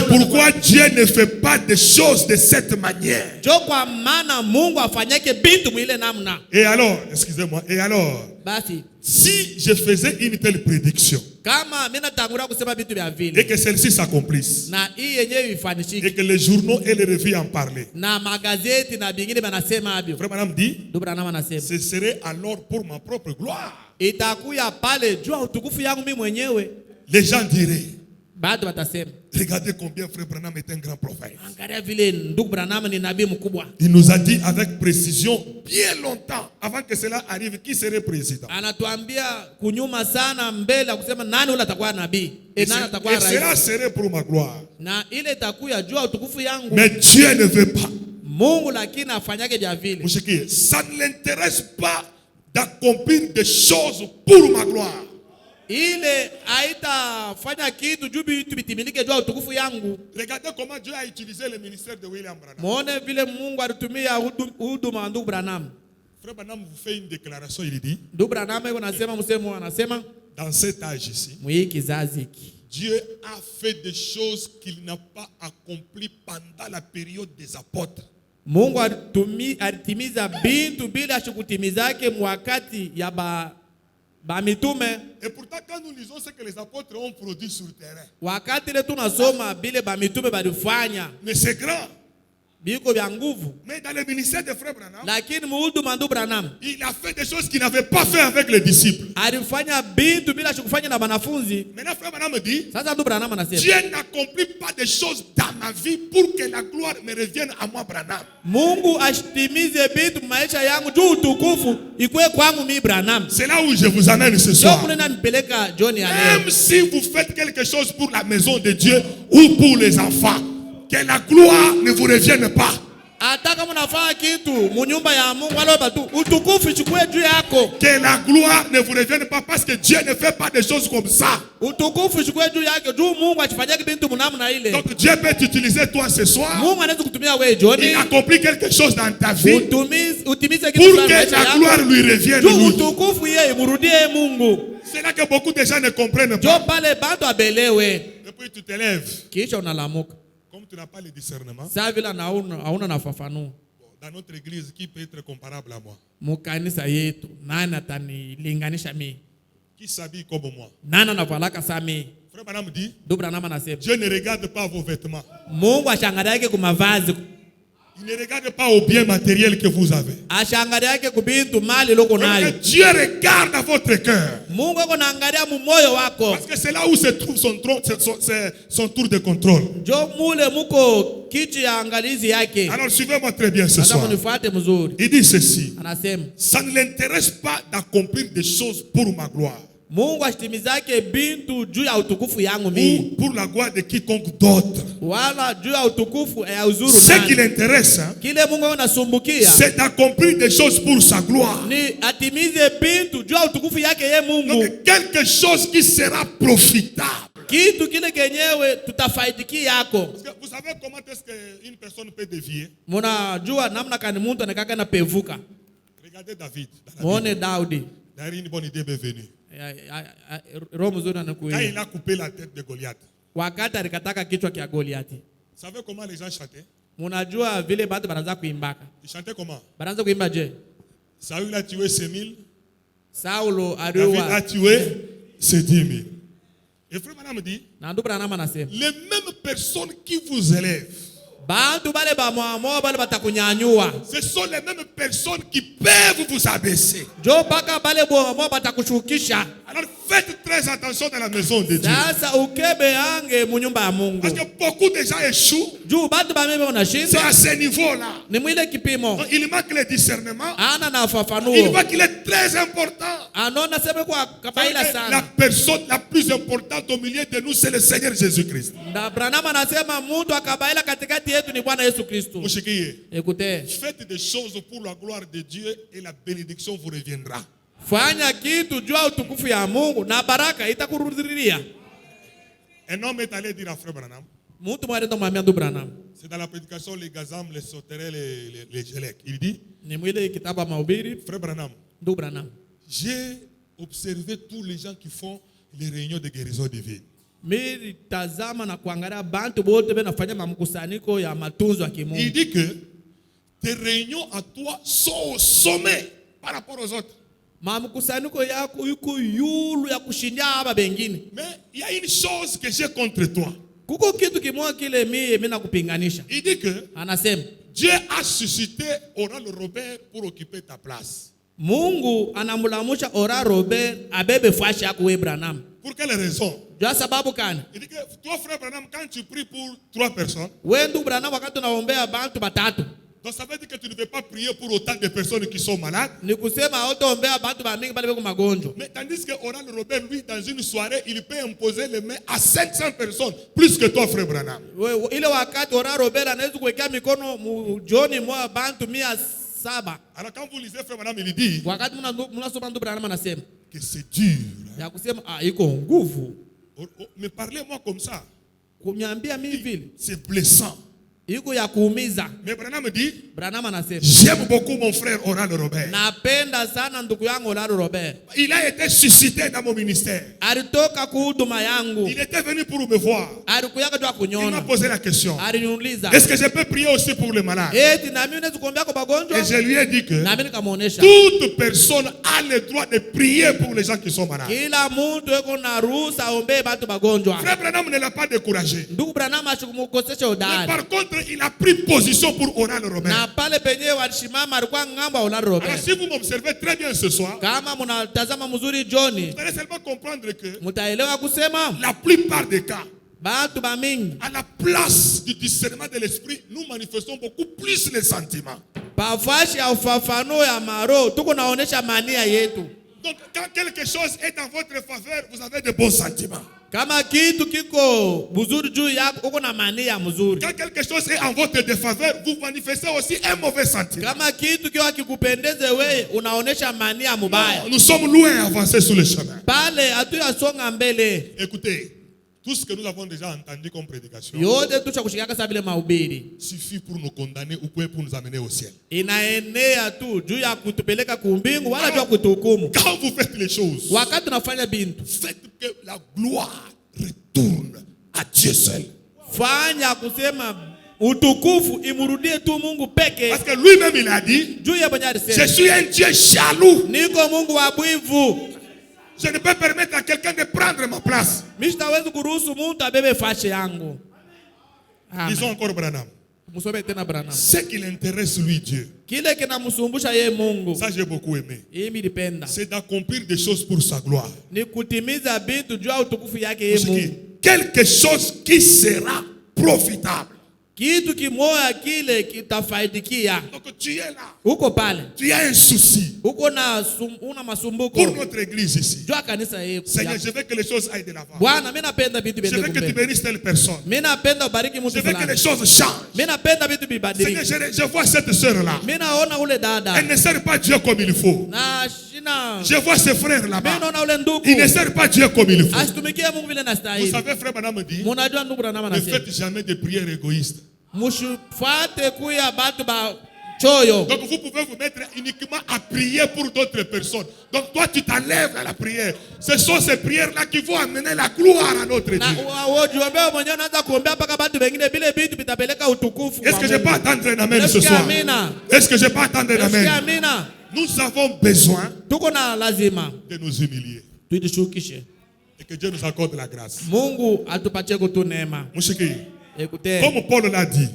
pourquoi Dieu ne fait pas des choses de cette manière. Et alors, excusez-moi, si je faisais une telle prédiction et que celle-ci s'accomplisse et que les journaux et les revues en parlaient, Frère Branham dit, ce serait alors pour ma propre gloire. Les gens diraient, regardez combien Frère Branham est un grand prophète. Il nous a dit avec précision bien longtemps avant que cela arrive qui serait président. Et cela serait pour ma gloire. Mais Dieu ne veut pas. Ça ne l'intéresse pas d'accomplir des choses pour ma gloire. Regardez comment Dieu a utilisé le ministère de William Branham. Frère Branham vous fait une déclaration, il dit, dans cet âge ici, Dieu a fait des choses qu'il n'a pas accomplies pendant la période des apôtres. Mungu alitimiza bintu bila shukutimizake mwakati ya ba mitume. Et pourtant quand nous lisons ce que les apôtres ont produit sur le terrain, wakati ile tunasoma bile ba mitume balifanya, mais c'est grand. Biko vya nguvu. Mais dans le ministère de Frère Branham, lakini muhuduma ndu Branham, il a fait des choses qu'il n'avait pas fait avec les disciples. Alifanya bintu bila shukufanya na wanafunzi. Maintenant Frère Branham me dit, sasa ndu Branham anasema, Dieu n'accomplit pas des choses dans ma vie pour que la gloire me revienne à moi Branham. Mungu ashtimize bintu maisha yangu juu utukufu ikwe kwangu mimi Branham. C'est là où je vous amène ce soir. Même si vous faites quelque chose pour la maison de Dieu ou pour les enfants, que la gloire ne vous revienne pas. Que la gloire ne vous revienne pas parce que Dieu ne fait pas des choses comme ça. Donc Dieu peut t'utiliser toi ce soir. Il accomplit quelque chose dans ta vie pour que la gloire lui revienne. C'est là que beaucoup de gens ne comprennent pas. Et puis tu te lèves. Comme tu n'as pas le discernement, dans notre église, qui peut être comparable à moi? Qui s'habille comme moi? Frère Branham dit, Dieu ne regarde pas vos vêtements. Il ne regarde pas au bien matériel que vous avez. Dieu regarde à votre cœur. Parce que c'est là où se trouve son tour de contrôle. Alors suivez-moi très bien ce soir. Il dit ceci. Ça ne l'intéresse pas d'accomplir des choses pour ma gloire. Ou pour la gloire de quiconque d'autre. Ce qui l'intéresse, c'est d'accomplir des choses pour sa gloire. Donc quelque chose qui sera profitable. Parce que vous savez comment est-ce qu'une personne peut dévier? Regardez David. D'ailleurs, une bonne idée m'est venue. Quand il a coupé la tête de Goliath, vous savez comment les gens chantaient? Ils chantaient comment? Saül a tué ses 1000. David a tué ses 10 000. Et Frère Branham me dit, les mêmes personnes qui vous élèvent, ce sont les mêmes personnes qui peuvent vous abaisser. Alors faites très attention dans la maison de Dieu. Sasa ukebe yange mu nyumba ya Mungu. Parce que beaucoup de gens échouent. Juu batu ba mimi C'est wanashinda. à ce niveau-là. Ni mwile kipimo. Donc, il manque le discernement. Ana na Il ufafanuo. voit qu'il est très important. Anaona sema kwa kabaila La sana. personne la plus importante au milieu de nous, c'est le Seigneur Jésus-Christ. Na Branham anasema mtu akabaila katikati yetu ni Bwana Yesu Kristo. Mouchikiye, Écoutez. faites des choses pour la gloire de Dieu et la bénédiction vous reviendra. Fanya kitu jua utukufu ya Mungu na baraka itakurudilia. Un homme est allé dire à Frère Branham, Mtu mwaleta mwambia ndu Branham. c'est dans la prédication les gazam, les sauterelles, les gelec. Il dit, Ni mwile kitabu ya mahubiri Frère Branham, ndu Branham. j'ai observé tous les gens qui font les réunions de guérison divine. Mimi tazama na kuangalia bantu bote benafanya mamkusanyiko ya matunzo ya Il kimungu. dit que tes réunions à toi sont au sommet par rapport aux autres. Mamkusanyiko yako yuko yulu ya kushindia haba bengine. Mais il y a une chose que j'ai contre toi. Kuko kitu kimoja kile mimi nakupinganisha. Il dit que Anasema Dieu a suscité Oral Robert pour occuper ta place. Mungu anamulamusha Ora Robert abebe fashi yako we Branham. Pour quelle raison? Jua sababu kani? Il dit que toi, Frère Branham, quand tu pries pour 3 personnes, We ndu Branham wakati unaombea bantu batatu. donc ça veut dire que tu ne veux pas prier pour autant de personnes qui sont malades. Ni kusema hautaombea bantu bamingi bale beko magonjwa. Mais tandis que Oral Robert, lui, dans une soirée, il peut imposer les mains à 500 personnes, plus que toi, Frère Branham. Ile wakati Ora Robert anaweza kuwekea mikono mujoni mwa bantu 700. Alors quand vous lisez Frère Branham, il dit Wakati mnasoma ndu Branham anasema que c'est dur. ya kusema iko nguvu. Mais parlez-moi comme ça. Kunyambia mimi vile C'est blessant. iko ya kuumiza. Mais Branham dit, Branham anasema j'aime beaucoup mon frère Oral Robert. napenda sana ndugu yangu Ora Robert. Il a été suscité dans mon ministère. Alitoka kuhuduma yangu. Il était venu pour me voir. Alikuyaka jua Il m'a kunyona. posé la question. Aliniuliza. Est-ce que je peux prier aussi pour les malades? Eti na mimi naweza kuombea kwa bagonjwa? Et je lui ai dit que Na mimi nikamuonesha. toute personne a le droit de prier pour les gens qui sont malades. Kila mtu yuko na ruhusa aombee watu bagonjwa. Frère Branham ne l'a pas découragé. Ndugu Branham asikumkosesha Mais udari. par contre, il a pris position pour Oral Robert. Na pale penyewe walishimama alikuwa ng'amba Ora Alors Robert. si vous m'observez très bien ce soir, Kama mnatazama mzuri Johnny, vous allez seulement comprendre que mtaelewa kusema la plupart des cas, batu bamingi à la place du discernement de l'esprit, nous manifestons beaucoup plus les sentiments. pafashi ya ufafanuo ya maro tuko naonesha mania yetu. Donc quand quelque chose est en votre faveur, vous avez de bons sentiments. Kama kitu kiko buzuri juu yako uko na mania mzuri. Quand quelque chose est en votre défaveur, vous manifestez aussi un mauvais sentiment. Kama kitu kiwa kikupendeze wewe unaonesha mania mubaya. Nous sommes loin d'avancer sur le chemin. Pale hatuyasonga mbele. Écoutez, tout ce que nous avons déjà entendu comme prédication Yote tusha kushikaka sa vile mahubiri. suffit pour nous condamner ou pour nous amener au ciel. Inaenea tu juu ya kutupeleka kumbingu wala juu ya kutuhukumu. Quand vous faites les choses, Wakati tunafanya bintu, faites que la gloire retourne à Dieu seul. fanya kusema utukufu imurudie tu Mungu peke. Parce que lui-même il a dit, Juu ya mwenye je alisema, suis un Dieu jaloux. niko Mungu wa bwivu. Je ne peux permettre à quelqu'un de prendre ma place. Mimi sitawezi kuruhusu mtu abebe fashe yangu. Disons encore Branham. Musome tena Branham. Ce qui l'intéresse lui Dieu, Kile kinamsumbusha yeye Mungu. ça j'ai beaucoup aimé, Hii nilipenda. c'est d'accomplir des choses pour sa gloire. Ni kutimiza vitu juu ya utukufu yake yeye Mungu. Quelque chose qui sera profitable. Kitu kimoja kile kitafaidikia. Donc tu es là, Uko pale. tu as un souci Uko na una masumbuko. pour notre église ici. Juu ya kanisa yetu. Seigneur, je veux que les choses aillent de l'avant. Bwana, mimi napenda vitu Je viende veux que tu kumbele. bénisses telle personne. Mimi napenda ubariki Je mtu veux que les fulani. choses changent. Mimi napenda vitu Seigneur, vibadilike. je vois cette sœur-là. Mimi naona ule dada. Elle ne sert pas Dieu comme il faut. Na shina. Je vois ses frères Mimi là-bas. naona ule ndugu. Ils ne servent pas Dieu comme il faut. Asitumikie Mungu vile Vous nastahili. savez, frère Branham me dit, Munajua ndugu Branham ne anasema. faites jamais de prières égoïstes. Mushifuate kuya batu ba choyo. Donc vous pouvez vous mettre uniquement à prier pour d'autres personnes. Donc toi tu t'enlèves à la prière. Ce sont ces prières-là qui vont amener la gloire à notre Dieu. Na uojiombe mwenyewe unaanza kuombea mpaka batu wengine vile vitu vitapeleka utukufu. Est-ce que je peux attendre un amen ce Est-ce soir? amina? Est-ce que je peux attendre un Est-ce amen? amina? Nous avons besoin Tuko na lazima de nous humilier. tujishukishe. Et que Dieu nous accorde la grâce. Mungu atupatie kutu neema. Mouchiki, Écoutez, comme Paul l'a dit,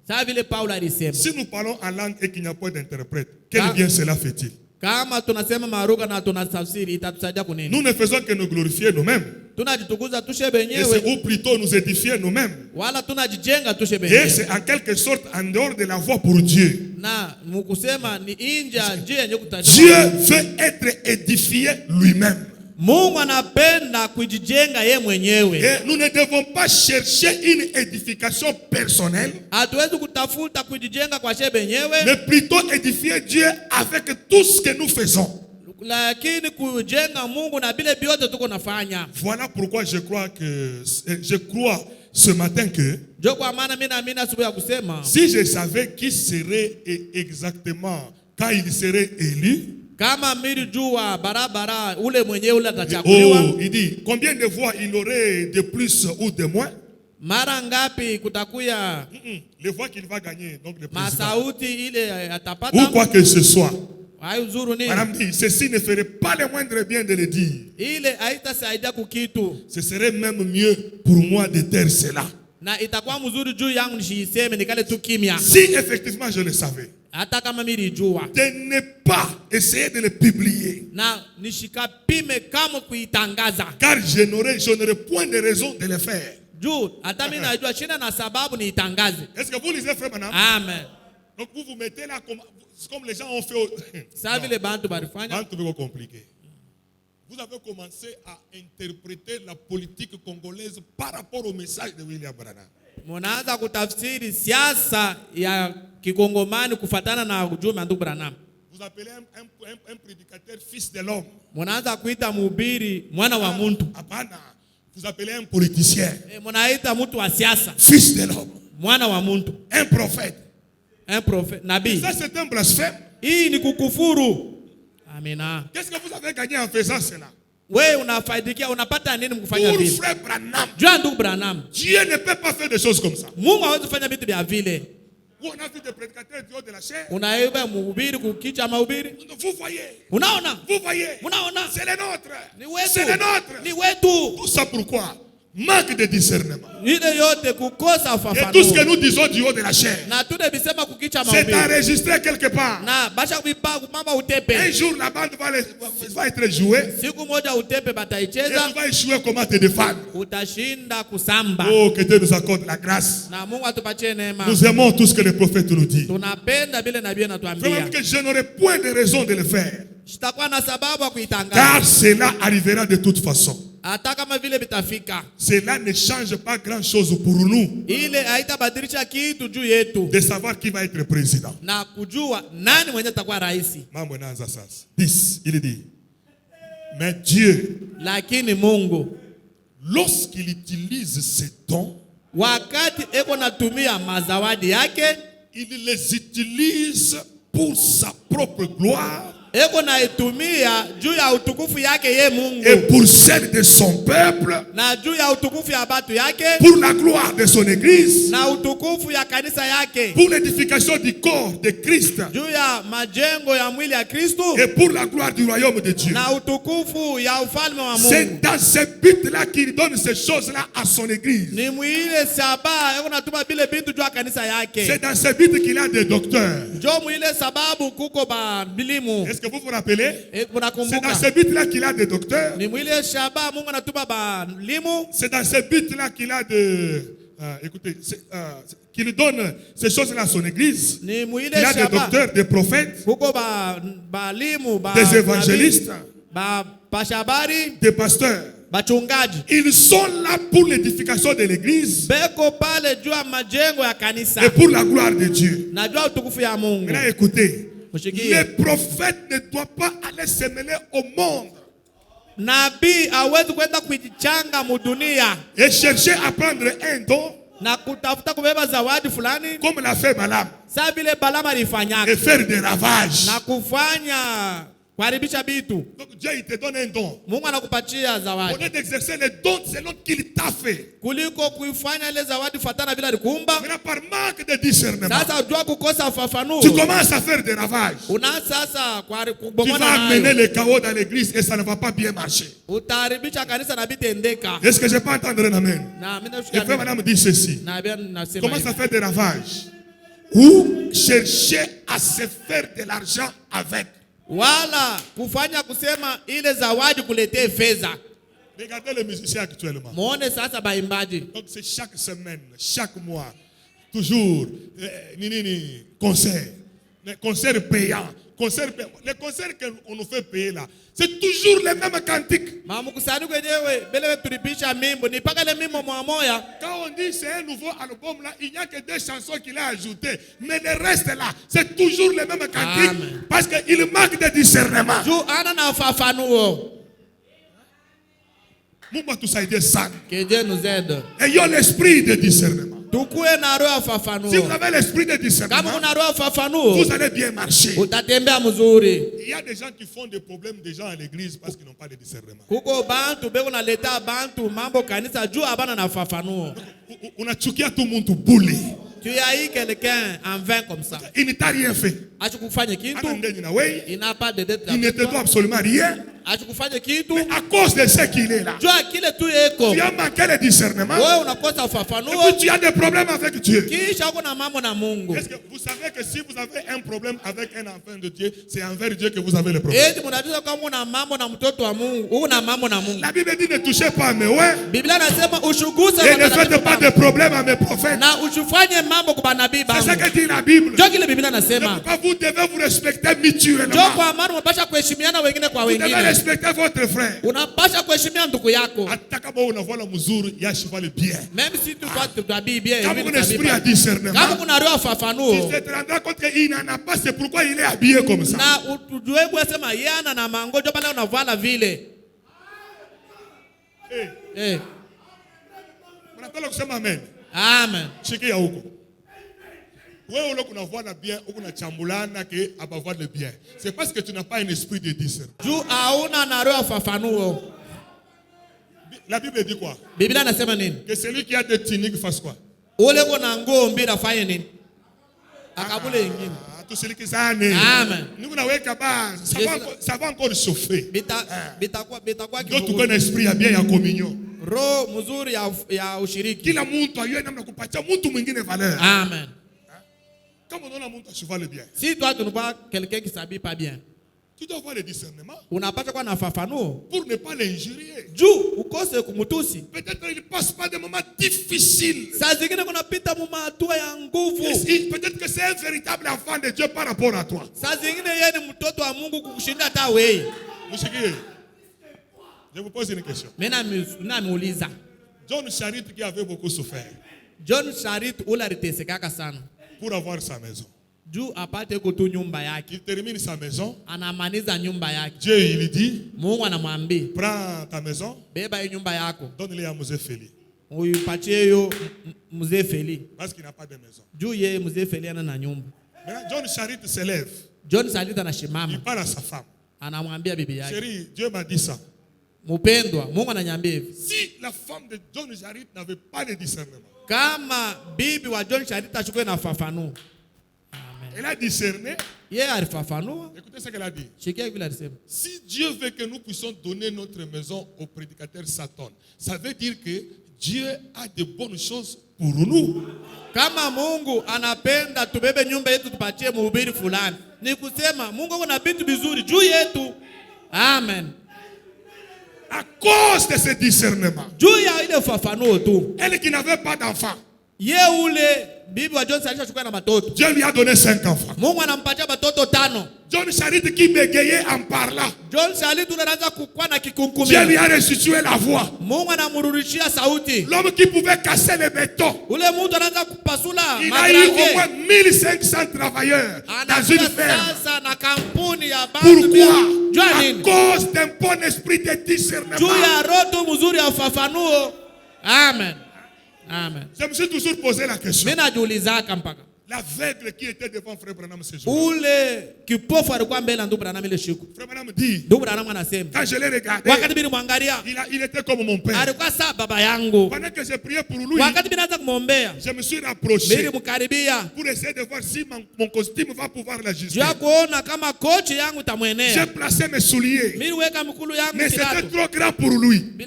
ça vile Paulo alisema. si nous parlons en langue et qu'il n'y a pas d'interprète, quel Ah. bien cela fait-il? Kama tunasema maruga na tunatafsiri itatusaidia kunini? Nous ne faisons que nous glorifier nous-mêmes. Tunajitukuza tushe Et benyewe c'est ou plutôt nous édifier nous-mêmes. wala tunajijenga tushe Et benyewe. c'est en quelque sorte en dehors de la voie pour Dieu. Na mukusema ni inja njia yenye Dieu kutajia. veut être édifié lui-même. Mungu anapenda kujijenga ye mwenyewe. Et nous ne devons pas chercher une édification personnelle, Hatuwezi kutafuta kujijenga kwa she benyewe, mais plutôt édifier Dieu avec tout ce que nous faisons. lakini kujenga Mungu na bile biote tuko nafanya. Voilà pourquoi je crois ce matin que Jo kwa maana mimi naamini asubuhi ya kusema si je savais qui serait exactement quand il serait élu, kama mili jua barabara ule mwenyewe ule atachaguliwa, il dit combien de voix il aurait de plus ou de moins. mara ngapi kutakuya Les voix qu'il va gagner, donc le président, masauti ile ou atapata. quoi que ce soit. Hayo uzuru nini? Madame dit, ceci ne ferait pas le moindre bien de le dire. Ile haitasaidia kukitu Ce serait même mieux pour moi de taire cela. na itakuwa mzuri juu yangu nishiseme nikale tu kimya, Si effectivement je le savais, hata kama mimi jua, de ne pas essayer de le publier. na nishikapime kama kuitangaza Car je n'aurais point de raison de le faire. juu hata mimi najua shina na sababu niitangaze. Est-ce que vous lisez, frère Madame? Amen. Donc vous vous mettez là comme les gens ont fait. Sasa vile bantu barifanya, Un peu compliqué. Vous avez commencé à interpréter la politique congolaise par rapport au message de William Branham. munaanza kutafsiri siasa ya kikongomani kufatana na ujumbe wa ndugu Branham. Vous appelez un prédicateur fils de l'homme. Munaanza kuita mhubiri mwana wa muntu. Hapana. Vous appelez un politicien Munaita mtu wa siasa fils de l'homme. mwana wa muntu. Un prophète. Un prophète, nabii. Ça c'est un blasphème. Hii ni kukufuru. Amina. Qu'est-ce que vous avez gagné en faisant cela? Wewe unafaidikia unapata nini mkufanya Pour vile? frère Branham, Jua ndugu Branham, Dieu ne peut pas faire des choses comme ça. Mungu hawezi kufanya vitu vya vile. Où on a vu des prédicateurs du haut de la chair. Unaiba mhubiri kukicha mahubiri. Vous voyez. Unaona? Vous voyez. Unaona? C'est le nôtre. Ni wetu. C'est le nôtre. Ni wetu. Tout ça pourquoi? Manque de discernement. Ile yote kukosa Et tout ce que ufafanuo. nous disons du haut de la chair, Na tune bisema kukicha c'est mahubiri. enregistré quelque part. Na basha kuipa mama Un utepe. jour, la bande va être jouée. Siku moja utepe Et bataicheza, tu vas échouer comment te défendre. utashinda kusamba. Oh, que Dieu nous accorde la grâce. Na Mungu atupatie neema. Nous aimons tout ce que les prophètes nous disent. Tunapenda vile nabii Vraiment anatuambia. que je n'aurai point de raison de le faire. Sitakuwa na sababu ya kuitangaza. Car cela arrivera de toute façon. Hata kama vile bitafika. Cela ne change pas grand-chose pour nous Ile haitabadilisha kitu juu yetu. de savoir qui va être président. Na kujua nani mwenye atakuwa rais. Mambo yanaanza sasa. 10, il dit, mais Dieu, Lakini Mungu lorsqu'il utilise ses dons, wakati eko natumia mazawadi yake, il les utilise pour sa propre gloire eko naitumia juu ya utukufu yake ye Mungu. et pour celle de son peuple, Na juu ya utukufu ya batu yake, pour la gloire de son église, na utukufu ya kanisa yake, pour l'édification du corps de Christ juu ya majengo ya mwili ya Kristo, et pour la gloire du royaume de Dieu. na utukufu ya ufalme wa Mungu. C'est dans ce but-là qu'il donne ces choses-là à son église. Ni mwile saba eko natuma bile bintu juu ya kanisa yake. C'est dans ce but qu'il a des docteurs. Jo mwile sababu kuko ba bilimu. Est-ce que vous vous rappelez? C'est dans Munakumbuka? ce but-là qu'il a des docteurs. Ni mwile shaba Mungu anatuma ba limu. C'est dans ce but-là qu'il a qu'il donne ces choses-là à son église. Ni mwile Il a des shaba docteurs, des prophètes, kuko ba limu ba des évangélistes, ba pashabari des pasteurs. bachungaji. Ils sont là pour l'édification de l'église Beko pale juu ya majengo ya kanisa. et pour la gloire de Dieu. Na juu ya utukufu ya Mungu. Maintenant, écoutez, Mushikie. les prophètes ne doivent pas aller se mêler au monde Nabii hawezi kwenda kujichanga mudunia et chercher à prendre un don na kutafuta kubeba zawadi fulani comme l'a fait Balaam saa vile Balama alifanyaka et faire des ravages. na kufanya kuharibisha bitu. Donc Dieu, il te donne un don. Mungu anakupatia Au zawadi lieu d'exercer les dons selon qu'il t'a fait. kuliko kuifanya ile zawadi fatana vile alikuumba. Maintenant, par manque de discernement, Sasa jua kukosa ufafanuo, tu commences à faire des ravages. una sasa Tu kubomoa vas amener nayo, le chaos dans l'église et ça ne va pas bien marcher. utaharibisha kanisa na bitendeka. Est-ce que je peux entendre un amen? Na mimi Et nashuka frère, madame dit ceci. na bien nasema Commence à hivi. faire des ravages. Ou chercher à se faire de l'argent avec. wala kufanya kusema ile zawadi kuletee fedha. Regardez les musiciens actuellement. Muone sasa baimbaji. Donc c'est chaque semaine, chaque mois, toujours, concert. Les concerts payants. Les concerts qu'on nous fait payer là, c'est toujours les mêmes cantiques. Quand on dit c'est un nouveau album là, il n'y a que 2 chansons qu'il a ajoutées. Mais le reste là, c'est toujours les mêmes cantiques. Amen. Parce qu'il manque de discernement. Que Dieu nous aide. Ayons l'esprit de discernement. Si vous avez l'esprit de discernement, vous allez bien marcher. Il y a des gens qui font des problèmes déjà à l'église parce qu'ils n'ont pas de discernement. On a tué tout le monde boulé. Tu as eu quelqu'un en vain comme ça. Il ne t'a rien fait. Il n'a pas de dette. Il ne te doit absolument rien. Mais à cause de ce qu'il est là, tu as manqué le discernement. Et puis tu as des problèmes avec Dieu. Est-ce que vous savez que si vous avez un problème avec un enfant de Dieu, c'est envers Dieu que vous avez le problème? La Bible dit ne touchez pas à mes ouais. Et ne faites pas de problème à mes prophètes. C'est ce que dit la Bible. Pourquoi vous devez vous respecter mutuellement? Vous devez respecter votre frère. Même si tu t'habilles bien, quand mon esprit a discernement, tu te rendras compte qu'il n'en a pas, c'est pourquoi il est habillé comme ça. Amen. Amen. C'est parce que tu n'as pas un esprit de discernement. La Bible dit quoi? Que celui qui a des tuniques fasse quoi? Tout celui qui s'en est. Ça va encore chauffer. D'autres qu'on esprit a bien en communion. Kila muntu ayue namna kupatia muntu mwingine valeur. Amen. Comme on a muntu ashuvale bien. Si toi tu ne vois quelqu'un qui s'habille pas bien, tu dois avoir le discernement. Pour ne pas l'injurier. Peut-être qu'il ne passe pas des moments difficiles. Peut-être que c'est un véritable enfant de Dieu par rapport à toi. Je vous pose une question. John Charit qui avait beaucoup souffert pour avoir sa maison. Il termine sa maison. Dieu il dit, prends ta maison, donne-les à Mosé Feli. Parce qu'il n'a pas de maison. Maintenant, John Charit se lève. Il parle à sa femme. Chérie, Dieu m'a dit ça. Si la femme de John Charit n'avait pas de discernement, elle a discerné. Écoutez ce qu'elle a dit. Si Dieu veut que nous puissions donner notre maison au prédicateur Satan, ça veut dire que Dieu a de bonnes choses pour nous. Kama Mungu anapenda tubebe nyumba yetu tupatie mhubiri fulani, ni kusema Mungu ana vitu vizuri juu yetu. Amen. À cause de ce discernement, juu ya ile ufafanuo tu. Elle qui n'avait pas d'enfant, Ye ule bibi wa John Charit achukua na batoto. Dieu lui a donné 5 enfants. Mungu anampatia batoto 5. John Charit qui bégayait en parlant. John Charit unaanza kukua na kikunkumia. Dieu lui a restitué la voix. Mungu anamrudishia sauti. L'homme qui pouvait casser le béton. Ule mtu anaanza kupasula il a eu au moins 1500 travailleurs dans une ferme. Na kampuni ya bantu. Pourquoi? À cause d'un bon esprit de discernement. Juu ya roho mzuri ya ufafanuo. Amen. Amen. Je me suis toujours posé la question. L'aveugle qui était devant Frère Branham ce jour. Frère Branham dit, quand je l'ai regardé, il était comme mon père. Pendant que j'ai prié pour lui, je me suis rapproché pour essayer de voir si mon costume va pouvoir l'ajuster. J'ai placé mes souliers, mais c'était trop grand pour lui. Mais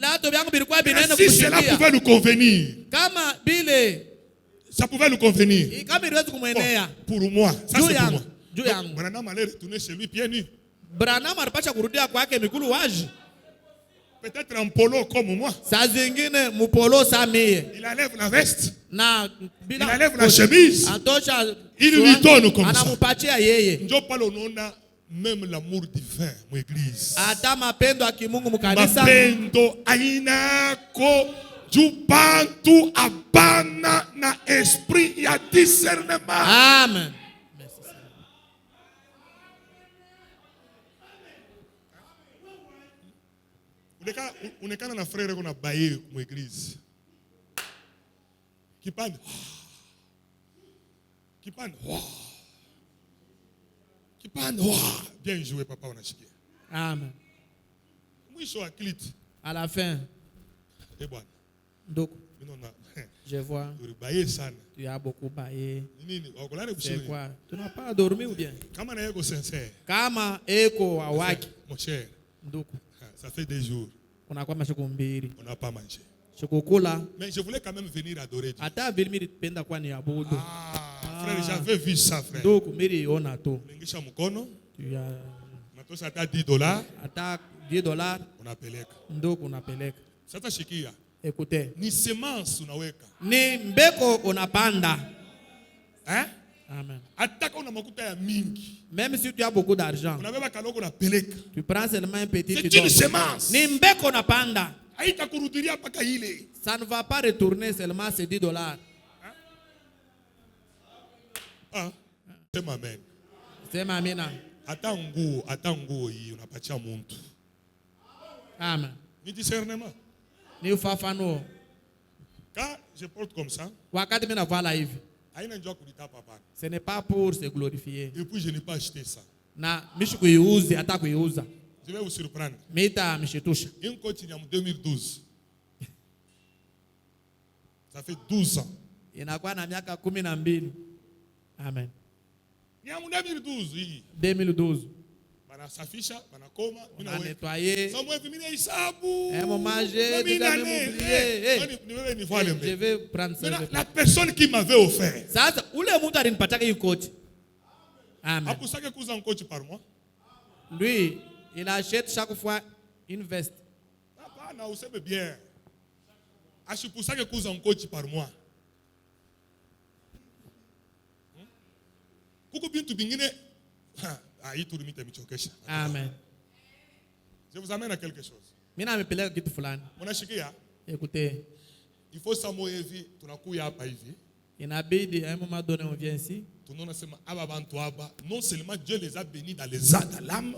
si cela pouvait nous convenir, ça pouvait nous convenir. Bon, pour moi, ça c'est pour moi. Branham allait retourner chez lui pieds nus. Branham alipasha kurudia kwake mikulu waji. Peut-être en polo comme moi. Saa zingine mupolo saa mie. Il enlève la veste. Na il enlève la chemise. Atosha. Il lui donne comme ça. Anamupatia yeye. Ndio pale unaona même l'amour divin mu église. Ata mapendo ya kimungu mukanisa. Mapendo ainako jubantu abana na esprit ya discernement. Amen. Unekana na frère kuna baye mu église. Kipande. Kipande. Kipande. Bien joué papa unashikia. Amen. Mwisho wa clip. À la fin. Eh bwana. Ndoko. Je vois. Baye sana. Tu as beaucoup baillé. Nini? Wakulale kusuri. C'est quoi? Tu n'as pas dormi ou bien? Kama na yeko sincère. Kama eko wawaki. Mon cher. Ndoko. Ça fait des jours. On n'a pas mangé. Mais je voulais quand même venir adorer Dieu. Frère, j'avais vu ça, frère. Donc, tu as $10. $10. On appelait. Sasa shikia. Écoutez. Ni semence unaweka. Ni mbeko unapanda. Hein? Amen. Ataka una makuta ya mingi. Même si tu as beaucoup d'argent, unabeba kaloko na peleka. Tu prends seulement un petit. C'est une semence. Ni mbeko unapanda. Haitakurudilia paka ile. Ça ne va pas retourner seulement ces $10. Ah. Sema amen. Sema amina. Ata nguo hii unapatia muntu. Amen. Ni discernement. Ni ufafano. Quand je porte comme ça, wakati mimi navala hivi, ce n'est pas pour se glorifier. Et puis je n'ai pas acheté ça. Na mishi kuiuze hata kuiuza. Je vais vous surprendre. Mita mishitusha. Une continue en 2012. Ça fait 12 ans. Inakuwa na miaka 12. Amen. Ni en 2012 hii. 2012. Bana safisha, bana koma, mina nettoyer. Samwe vimine isabu. Mon manger, je vais prendre ça. La personne qui m'avait offert. Sasa ule mtu alinipataka hiyo koti. Amen. Hakusake kuuza un coach par mois. Lui, il achète chaque fois une veste. Papa, na useme bien. Ashipusake kuuza un coach par mois. Kuko bintu bingine. Amen. Je vous amène à quelque chose. Mina amepeleka kitu fulani. Unashikia? Écoutez. Il faut samo hivi tunakuya hapa hivi. Inabidi à un moment donné on vient ici. Tunaona sema aba bantu aba, non seulement Dieu les a bénis dans l'âme,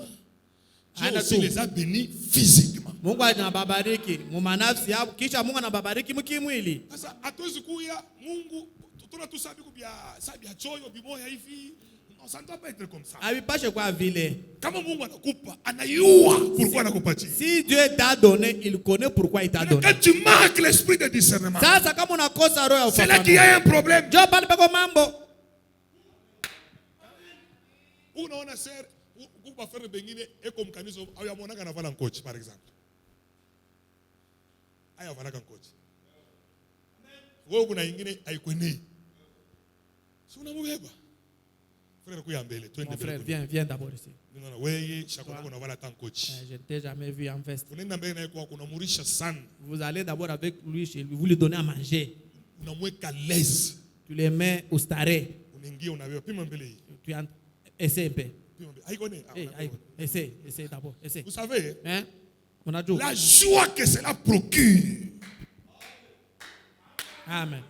Dieu aussi les a bénis physiquement. Mungu anababariki mumanafsi yao kisha Mungu anababariki mkimwili. Sasa hatuwezi kuya Mungu tunatusabi kubia sabi ya choyo bimoya hivi. Ça ne doit pas être comme ça. Comment Mungu anakupa, anayua pourquoi anakupatia. Si Dieu t'a donné, il connaît pourquoi il t'a donné. Quand tu manques l'esprit de discernement, c'est là qu'il y a un problème. Dieu parle pas comme mambo. Unaona sir, kuba faire bengine eko mkanizo au ya monaka na vala coach par exemple. Aya vala coach. Wewe kuna nyingine haikweni. Si unamubeba. Mon frère, viens d'abord ici. Je ne t'ai jamais vu en veste. Vous allez d'abord avec lui chez lui, vous lui donnez à manger. Tu les mets au staré. Tu essaie un peu. Essaie d'abord. Vous savez, hein? La joie que cela procure. Amen.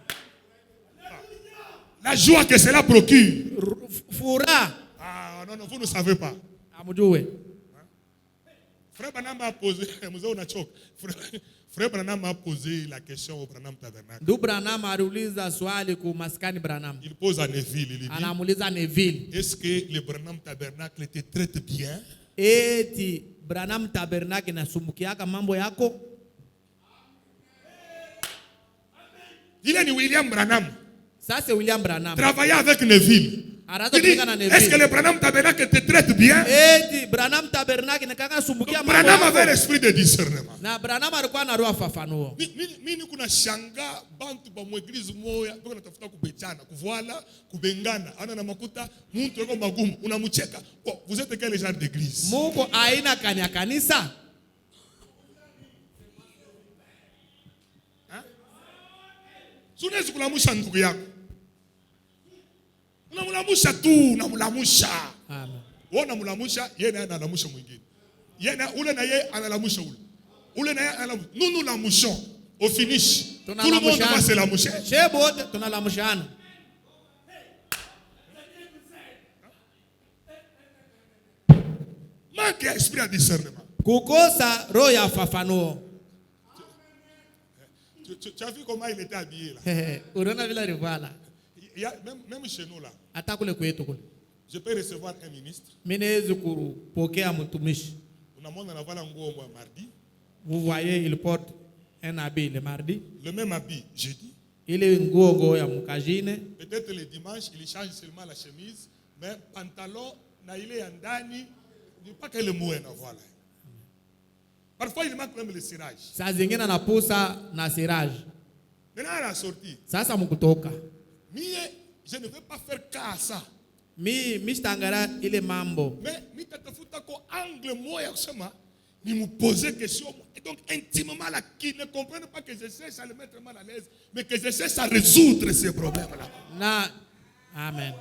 La joie que cela procure. Foura. Ah non, vous ne savez pas. Frère Branham a posé, Frère Branham a posé la question au Branham Tabernacle. Il pose à Neville, il dit, est-ce que le Branham Tabernacle te traite bien? Branham Tabernacle nasumbukiaka mambo yako? Il est William Branham. Ça c'est William Branham. Travailler avec Neville. Araza Tu dis, tumika na est-ce que nevi. le Branham Tabernacle te traite bien? Eti Branham Tabernacle nekanga sumbukia Donc, mambo Branham avait yako. l'esprit de discernement. Na Branham alikuwa na roho fafanuo. Mimi kuna shanga bantu ba mweglize moya bako natafuta kubechana, kuvoala, kubengana. Ana na makuta muntu yuko magumu, unamcheka. Oh, vous êtes quel genre d'église? Mungu aina kanya kanisa. Sunaweza kulamusha ndugu yako. Unamlamusha tu, unamlamusha. Amen. Wewe unamlamusha, yeye naye analamusha mwingine. Yeye na ule na yeye analamusha ule. Ule na yeye analamusha. Nous lamushons au finish. Tout le monde va se lamoucher. Shebo wote tunalamushana. Manque esprit de discernement. Kukosa roho ya fafanuo. Tu as vu comment il était habillé là? Unaona vile alivala. Il y a, même chez nous là, Hata kule kwetu kule. je peux recevoir un ministre. Mimi naweza kupokea mtumishi. Unamwona anavala nguo mwa mardi. Vous voyez, il porte un habit le mardi. Le même habit jeudi. Ile nguo ya mkajine. Peut-être le dimanche, il change seulement la chemise, mais pantalon na ile ya ndani, pas que le mot est voilà. Parfois il manque même le cirage. Saa zingine anapusa na sirage. Maintenant à la sortie. Sasa mkutoka. Je ne veux pas faire cas à ça. Mi stangara ile mambo. Mais mi tatafuta ko angle moya kusema ni me poser question et donc intimement là qui ne comprennent pas que je cherche à le mettre mal à l'aise mais que je cherche à résoudre ces problèmes là. Na amen.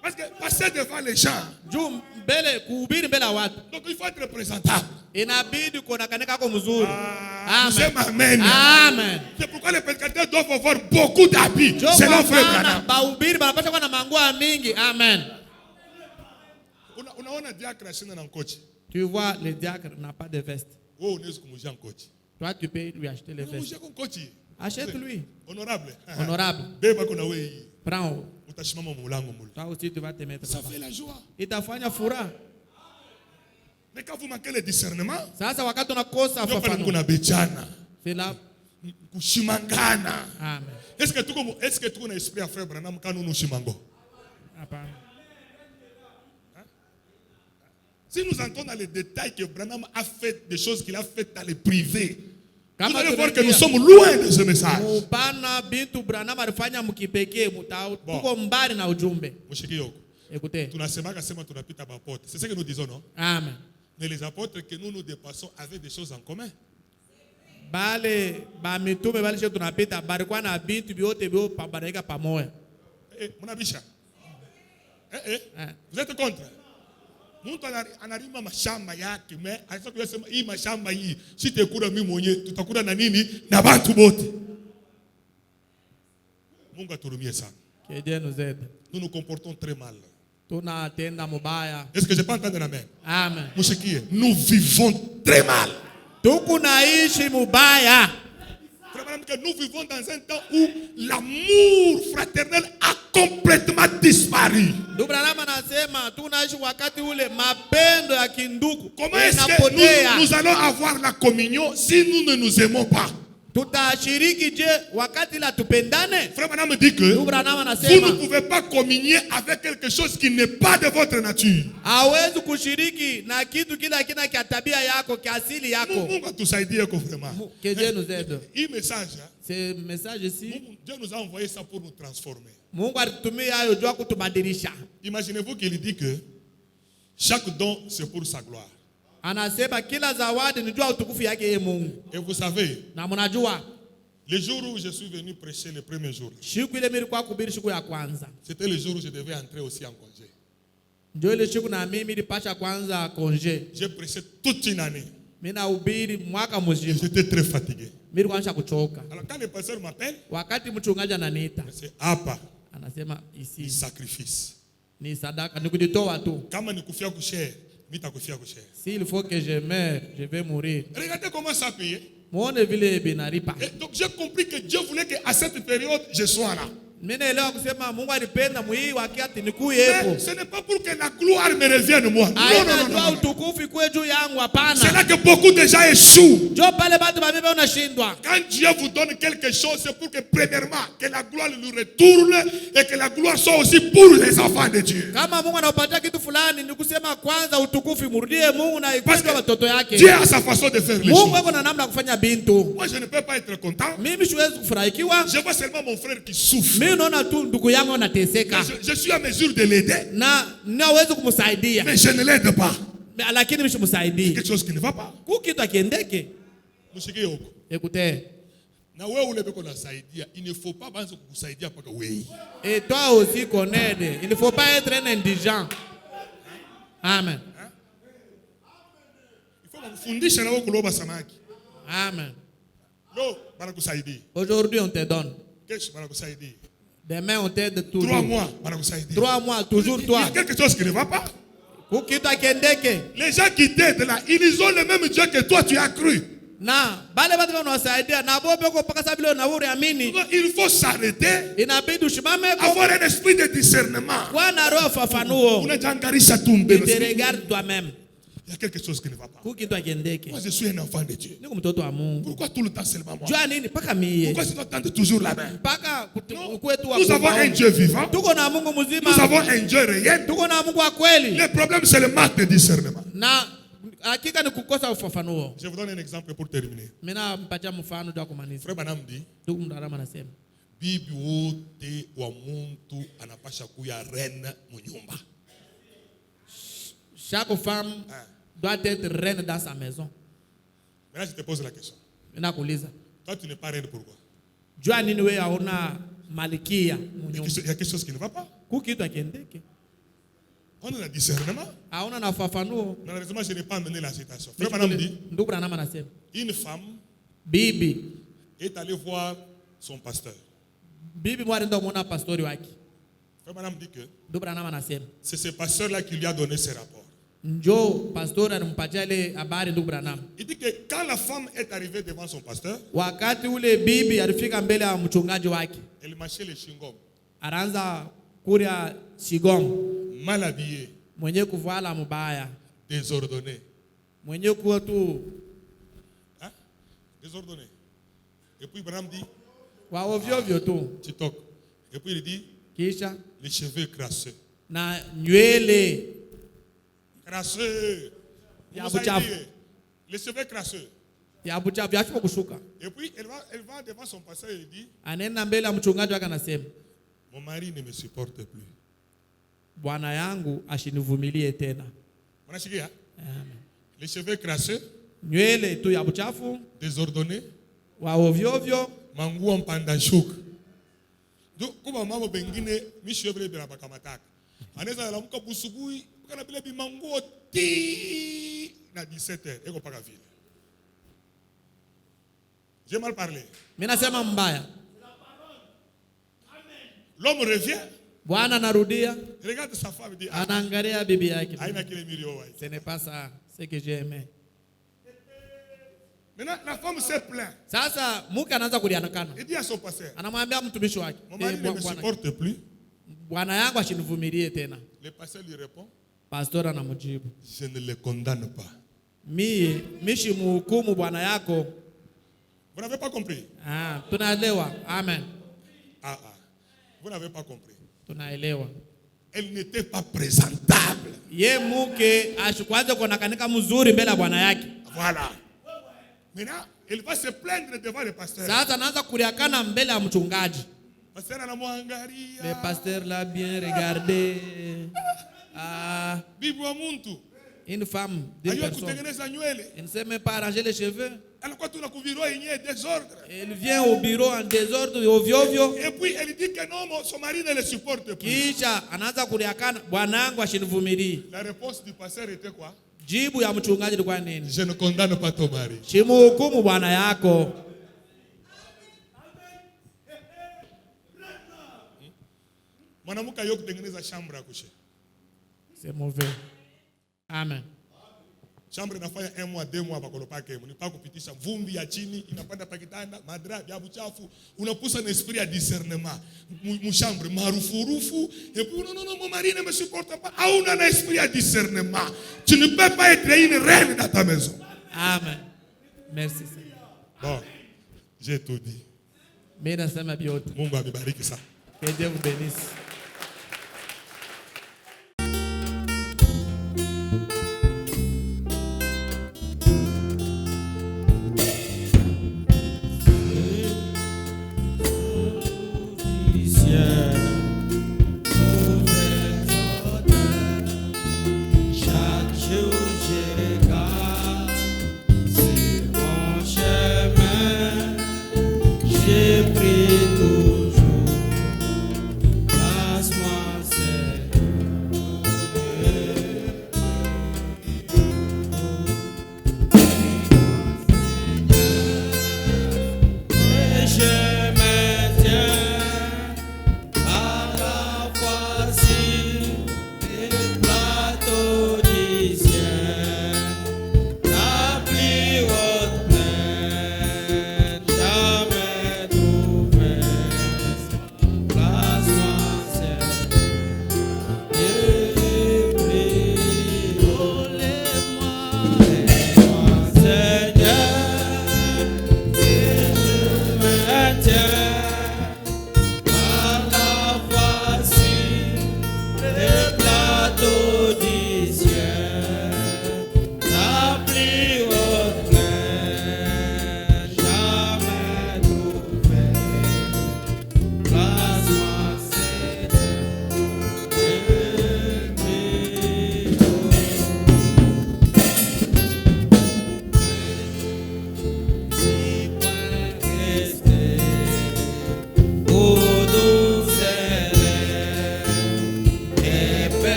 Parce que passer devant les gens. Juu mbele kuhubiri mbele ya watu. Donc il faut être présentable. Inabidi kuonekana kako mzuri. Amen. Amen. Amen. C'est pourquoi les prédicateurs doivent avoir beaucoup d'habits. C'est leur frère Branham. Bahubiri banapaswa kuwa na manguo mingi. Amen. Unaona diacre ashina na coach. Tu vois, le diacre n'a pas de veste. Wewe unaweza kumujia coach. Toi, tu peux lui acheter les vestes. Kumujia coach. Achète-lui. Honorable. Honorable. Beba kuna wewe. Prends. Utashimama mulango mulu. Toi aussi, tu vas te mettre. Ça fait la joie. Itafanya furaha. Mais quand vous manquez le discernement, sasa wakati unakosa fafanuo, kuna bechana. c'est là. Kushimangana. Amen. Est-ce que tu as un esprit à frère Branham quand nous shimango? Apana. Si nous entrons dans les détails que Branham a fait, des choses qu'il a faites dans le privé, vous allez voir que nous sommes loin de ce message. Mupana bintu Branham alifanya mkipekee, tuko mbali na ujumbe. Écoutez. C'est ce que nous disons, non? Amen. Mais les apôtres que nous dépassons avaient des choses en commun. Bale ba mitume bale sio tunapita barikuwa na bintu biote bio pambanaika pamoja. Mon abisha. Vous êtes contre? Mtu anarima mashamba yake, mais anataka kusema hii mashamba hii sitekula mimi mwenyewe, tutakula na nini na watu wote. Mungu aturumie sana. Que Dieu nous aide. Nous nous comportons très mal. Tunatenda mubaya. Est-ce que je peux entendre amen? Amen. Mushikie, nous vivons très mal. Tukunaishi mubaya. Nous vivons dans un temps où l'amour fraternel a complètement disparu. Comment est-ce que nous allons avoir la communion si nous ne nous aimons pas? Frère Branham dit que vous ne pouvez pas communier avec quelque chose qui n'est pas de votre nature. Mungu atusaidie vraiment. Que Dieu nous aide. Un message. Ce message ici, Dieu nous a envoyé ça pour nous transformer. Imaginez-vous qu'il dit que chaque don c'est pour sa gloire. Et vous savez, le jour où je suis venu prêcher le premier jour, c'était le jour où je devais entrer aussi en congé. J'ai prêché toute une année. J'étais très fatigué. Alors quand le pasteur m'appelle, c'est Apa, il sacrifice. S'il faut que je meure, je vais mourir. Regardez comment ça paye. Donc j'ai compris que Dieu voulait qu'à cette période, je sois là. Mimi naelewa kusema Mungu alipenda mwii wakati nikuyepo. Mais ce n'est pas pour que la gloire me revienne moi. Non, non, non. Utukufu ikuwe juu yangu, hapana. C'est là que beaucoup de gens échouent. Jo pale batu ba bibi unashindwa. Quand Dieu vous donne quelque chose, c'est pour que premièrement que la gloire lui retourne et que la gloire soit aussi pour les enfants de Dieu. Kama Mungu anakupatia kitu fulani ni kusema kwanza utukufu imrudie Mungu na ikuwe watoto yake. Dieu a sa façon de faire les choses. Mungu yuko na namna ya kufanya bintu. Moi je ne peux pas être content. Mimi siwezi kufurahikiwa. Je vois seulement mon frère qui souffre. Mimi naona tu ndugu yangu anateseka. Je suis à mesure de l'aider. Na naweza kumsaidia. Mais je ne l'aide pas. Lakini mimi simsaidii. Quelque chose qui ne va pas. Kitu akiendeke. Mshike yoko. Écoutez. Na wewe ule beko nasaidia, il ne faut pas banza kukusaidia paka wewe. Et toi aussi connaître. Il ne faut pas être un indigent. Amen. Il faut kufundisha na wewe kuloba samaki. Amen. Lo, banakusaidia. Aujourd'hui on te donne. Kesho banakusaidia. Demain on t'aide toujours. 3 mois banakusaidia. 3 mois toujours toi. Il y a quelque chose qui ne va pas. Les gens qui t'aident là, ils ont le même Dieu que toi tu as cru. Il faut s'arrêter. Avoir un esprit de discernement. Tu te regardes toi-même. Il y a quelque chose qui ne va pas. Moi je suis un enfant de Dieu. Pourquoi tout le temps seulement moi? Pourquoi je dois tendre toujours la main? Nous avons un Dieu vivant. Nous avons un Dieu réel. Le problème c'est le manque de discernement. Je vous donne un exemple pour terminer. Frère Branham dit, bibi wote wa muntu anapasha kuya reine munyumba. Chaque femme doit être reine dans sa maison. Maintenant, je te pose la question. Toi, tu n'es pas reine, pourquoi? Il y a quelque chose qui ne va pas. On a le discernement. Malheureusement, je n'ai pas amené la citation. Frère Branham dit, une femme est allée voir son pasteur. Frère Branham dit que c'est ce pasteur-là qui lui a donné ses rapports. Il dit que quand la femme est arrivée devant son pasteur, elle mâchait le chewing-gum. Mal habillée, désordonnée. Désordonnée. Et puis Branham dit, Titok. Et puis il dit, les cheveux crasseux. Crasseux. Les cheveux crasseux. Et puis elle va devant son pasteur et il dit, mon mari ne me supporte plus. Bwana yangu ashinivumilie tena. Unasikia? Les cheveux crasseux, nywele tu ya buchafu, désordonnés, wa ovyo ovyo, manguo mpanda shuka. Donc kuma mambo bengine mishwebele bila bakamataka. Anaweza lamuka busugui, kana bila bimanguo ti na 17h eko paka vile. J'ai mal parlé. Mimi nasema mbaya. L'homme revient. Bwana narudia. Regarde sa femme dit, anaangalia bibi yake. Ce n'est pas ça, c'est que j'ai aimé. Maintenant la femme se plaint. Sasa mke anaanza kulianakana. Il dit à son pasteur, anamwambia mtumishi wake, mon mari ne me supporte plus. Bwana yangu ashinivumilie tena. Le pasteur lui répond, pasteur anamjibu, je ne le condamne pas. Mishi mhukumu bwana yako. Vous n'avez pas compris? Tunaelewa. Amen. Vous n'avez pas compris. Tunaelewa. Elle n'était pas présentable. Ye mke ashikwaze kuonekanika mzuri mbele ya bwana yake. Voilà. Maintenant, elle va se plaindre devant le pasteur. Sasa anaanza kuliakana mbele ya mchungaji. Pasteur anamwangalia. Le pasteur l'a bien regardé. Bibi wa muntu. Une femme, d'une personne. Elle ne sait même pas arranger les cheveux. Elle vient au bureau en désordre, ovyo. Et puis elle dit que non, son mari ne le supporte plus. Kisha anaanza kuliakana, bwana yangu ashinivumilie. La réponse du pasteur était quoi? Jibu ya mchungaji ilikuwa nini? Je ne condamne pas ton mari. Simhukumu bwana yako. Mwanamke yokutengeneza shamba ya kushe. C'est mauvais. Amen. Chambre inafanya 1 mois 2 mois bakolopake ni pa kupitisha vumbi ya chini inapanda pa kitanda madra ya buchafu unapusa na esprit ya discernement mu chambre marufurufu et puis non mon mari ne me supporte pas hauna na esprit ya discernement tu ne peux pas être une reine dans ta maison. Amen. Merci Seigneur. Bon, j'ai tout dit. Mimi nasema vyote. Mungu amebariki sana. Que Dieu vous bénisse.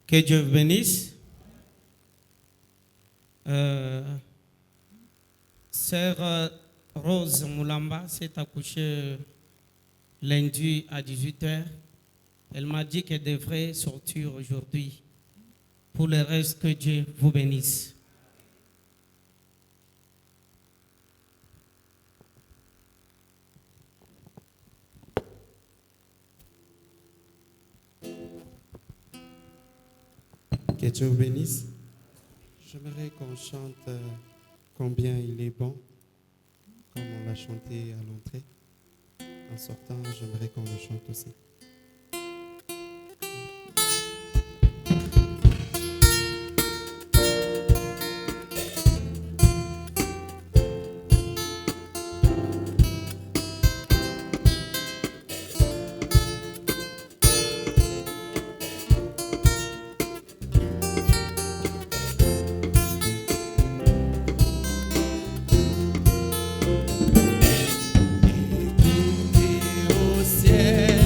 Que Dieu vous bénisse. Sœur Rose Moulamba s'est accouchée lundi à 18h. Elle m'a dit qu'elle devrait sortir aujourd'hui. Pour le reste, que Dieu vous bénisse. Que Dieu vous bénisse. J'aimerais qu'on chante combien il est bon, comme on l'a chanté à l'entrée. En sortant, j'aimerais qu'on le chante aussi. Au ciel,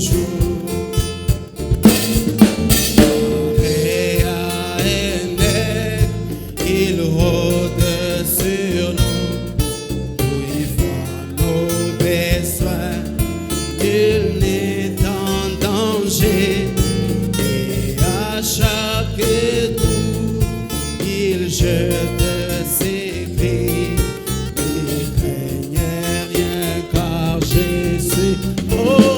toujours. Maria est née, il rôde sur nous, où il voit nos besoins, il n'est en danger, et à chaque tour, il jette ses cris, il craignait rien car Jésus, oh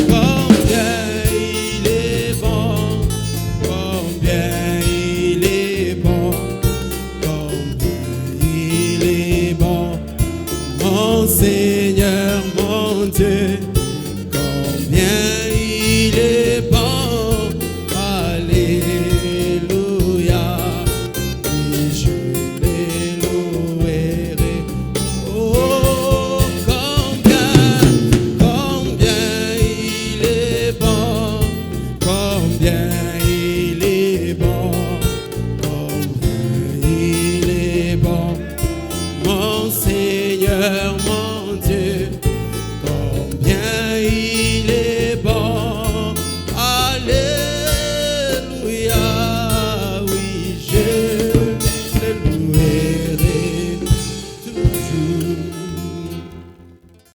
combien il est bon, combien il est bon, combien il est bon, mon Seigneur, mon Dieu.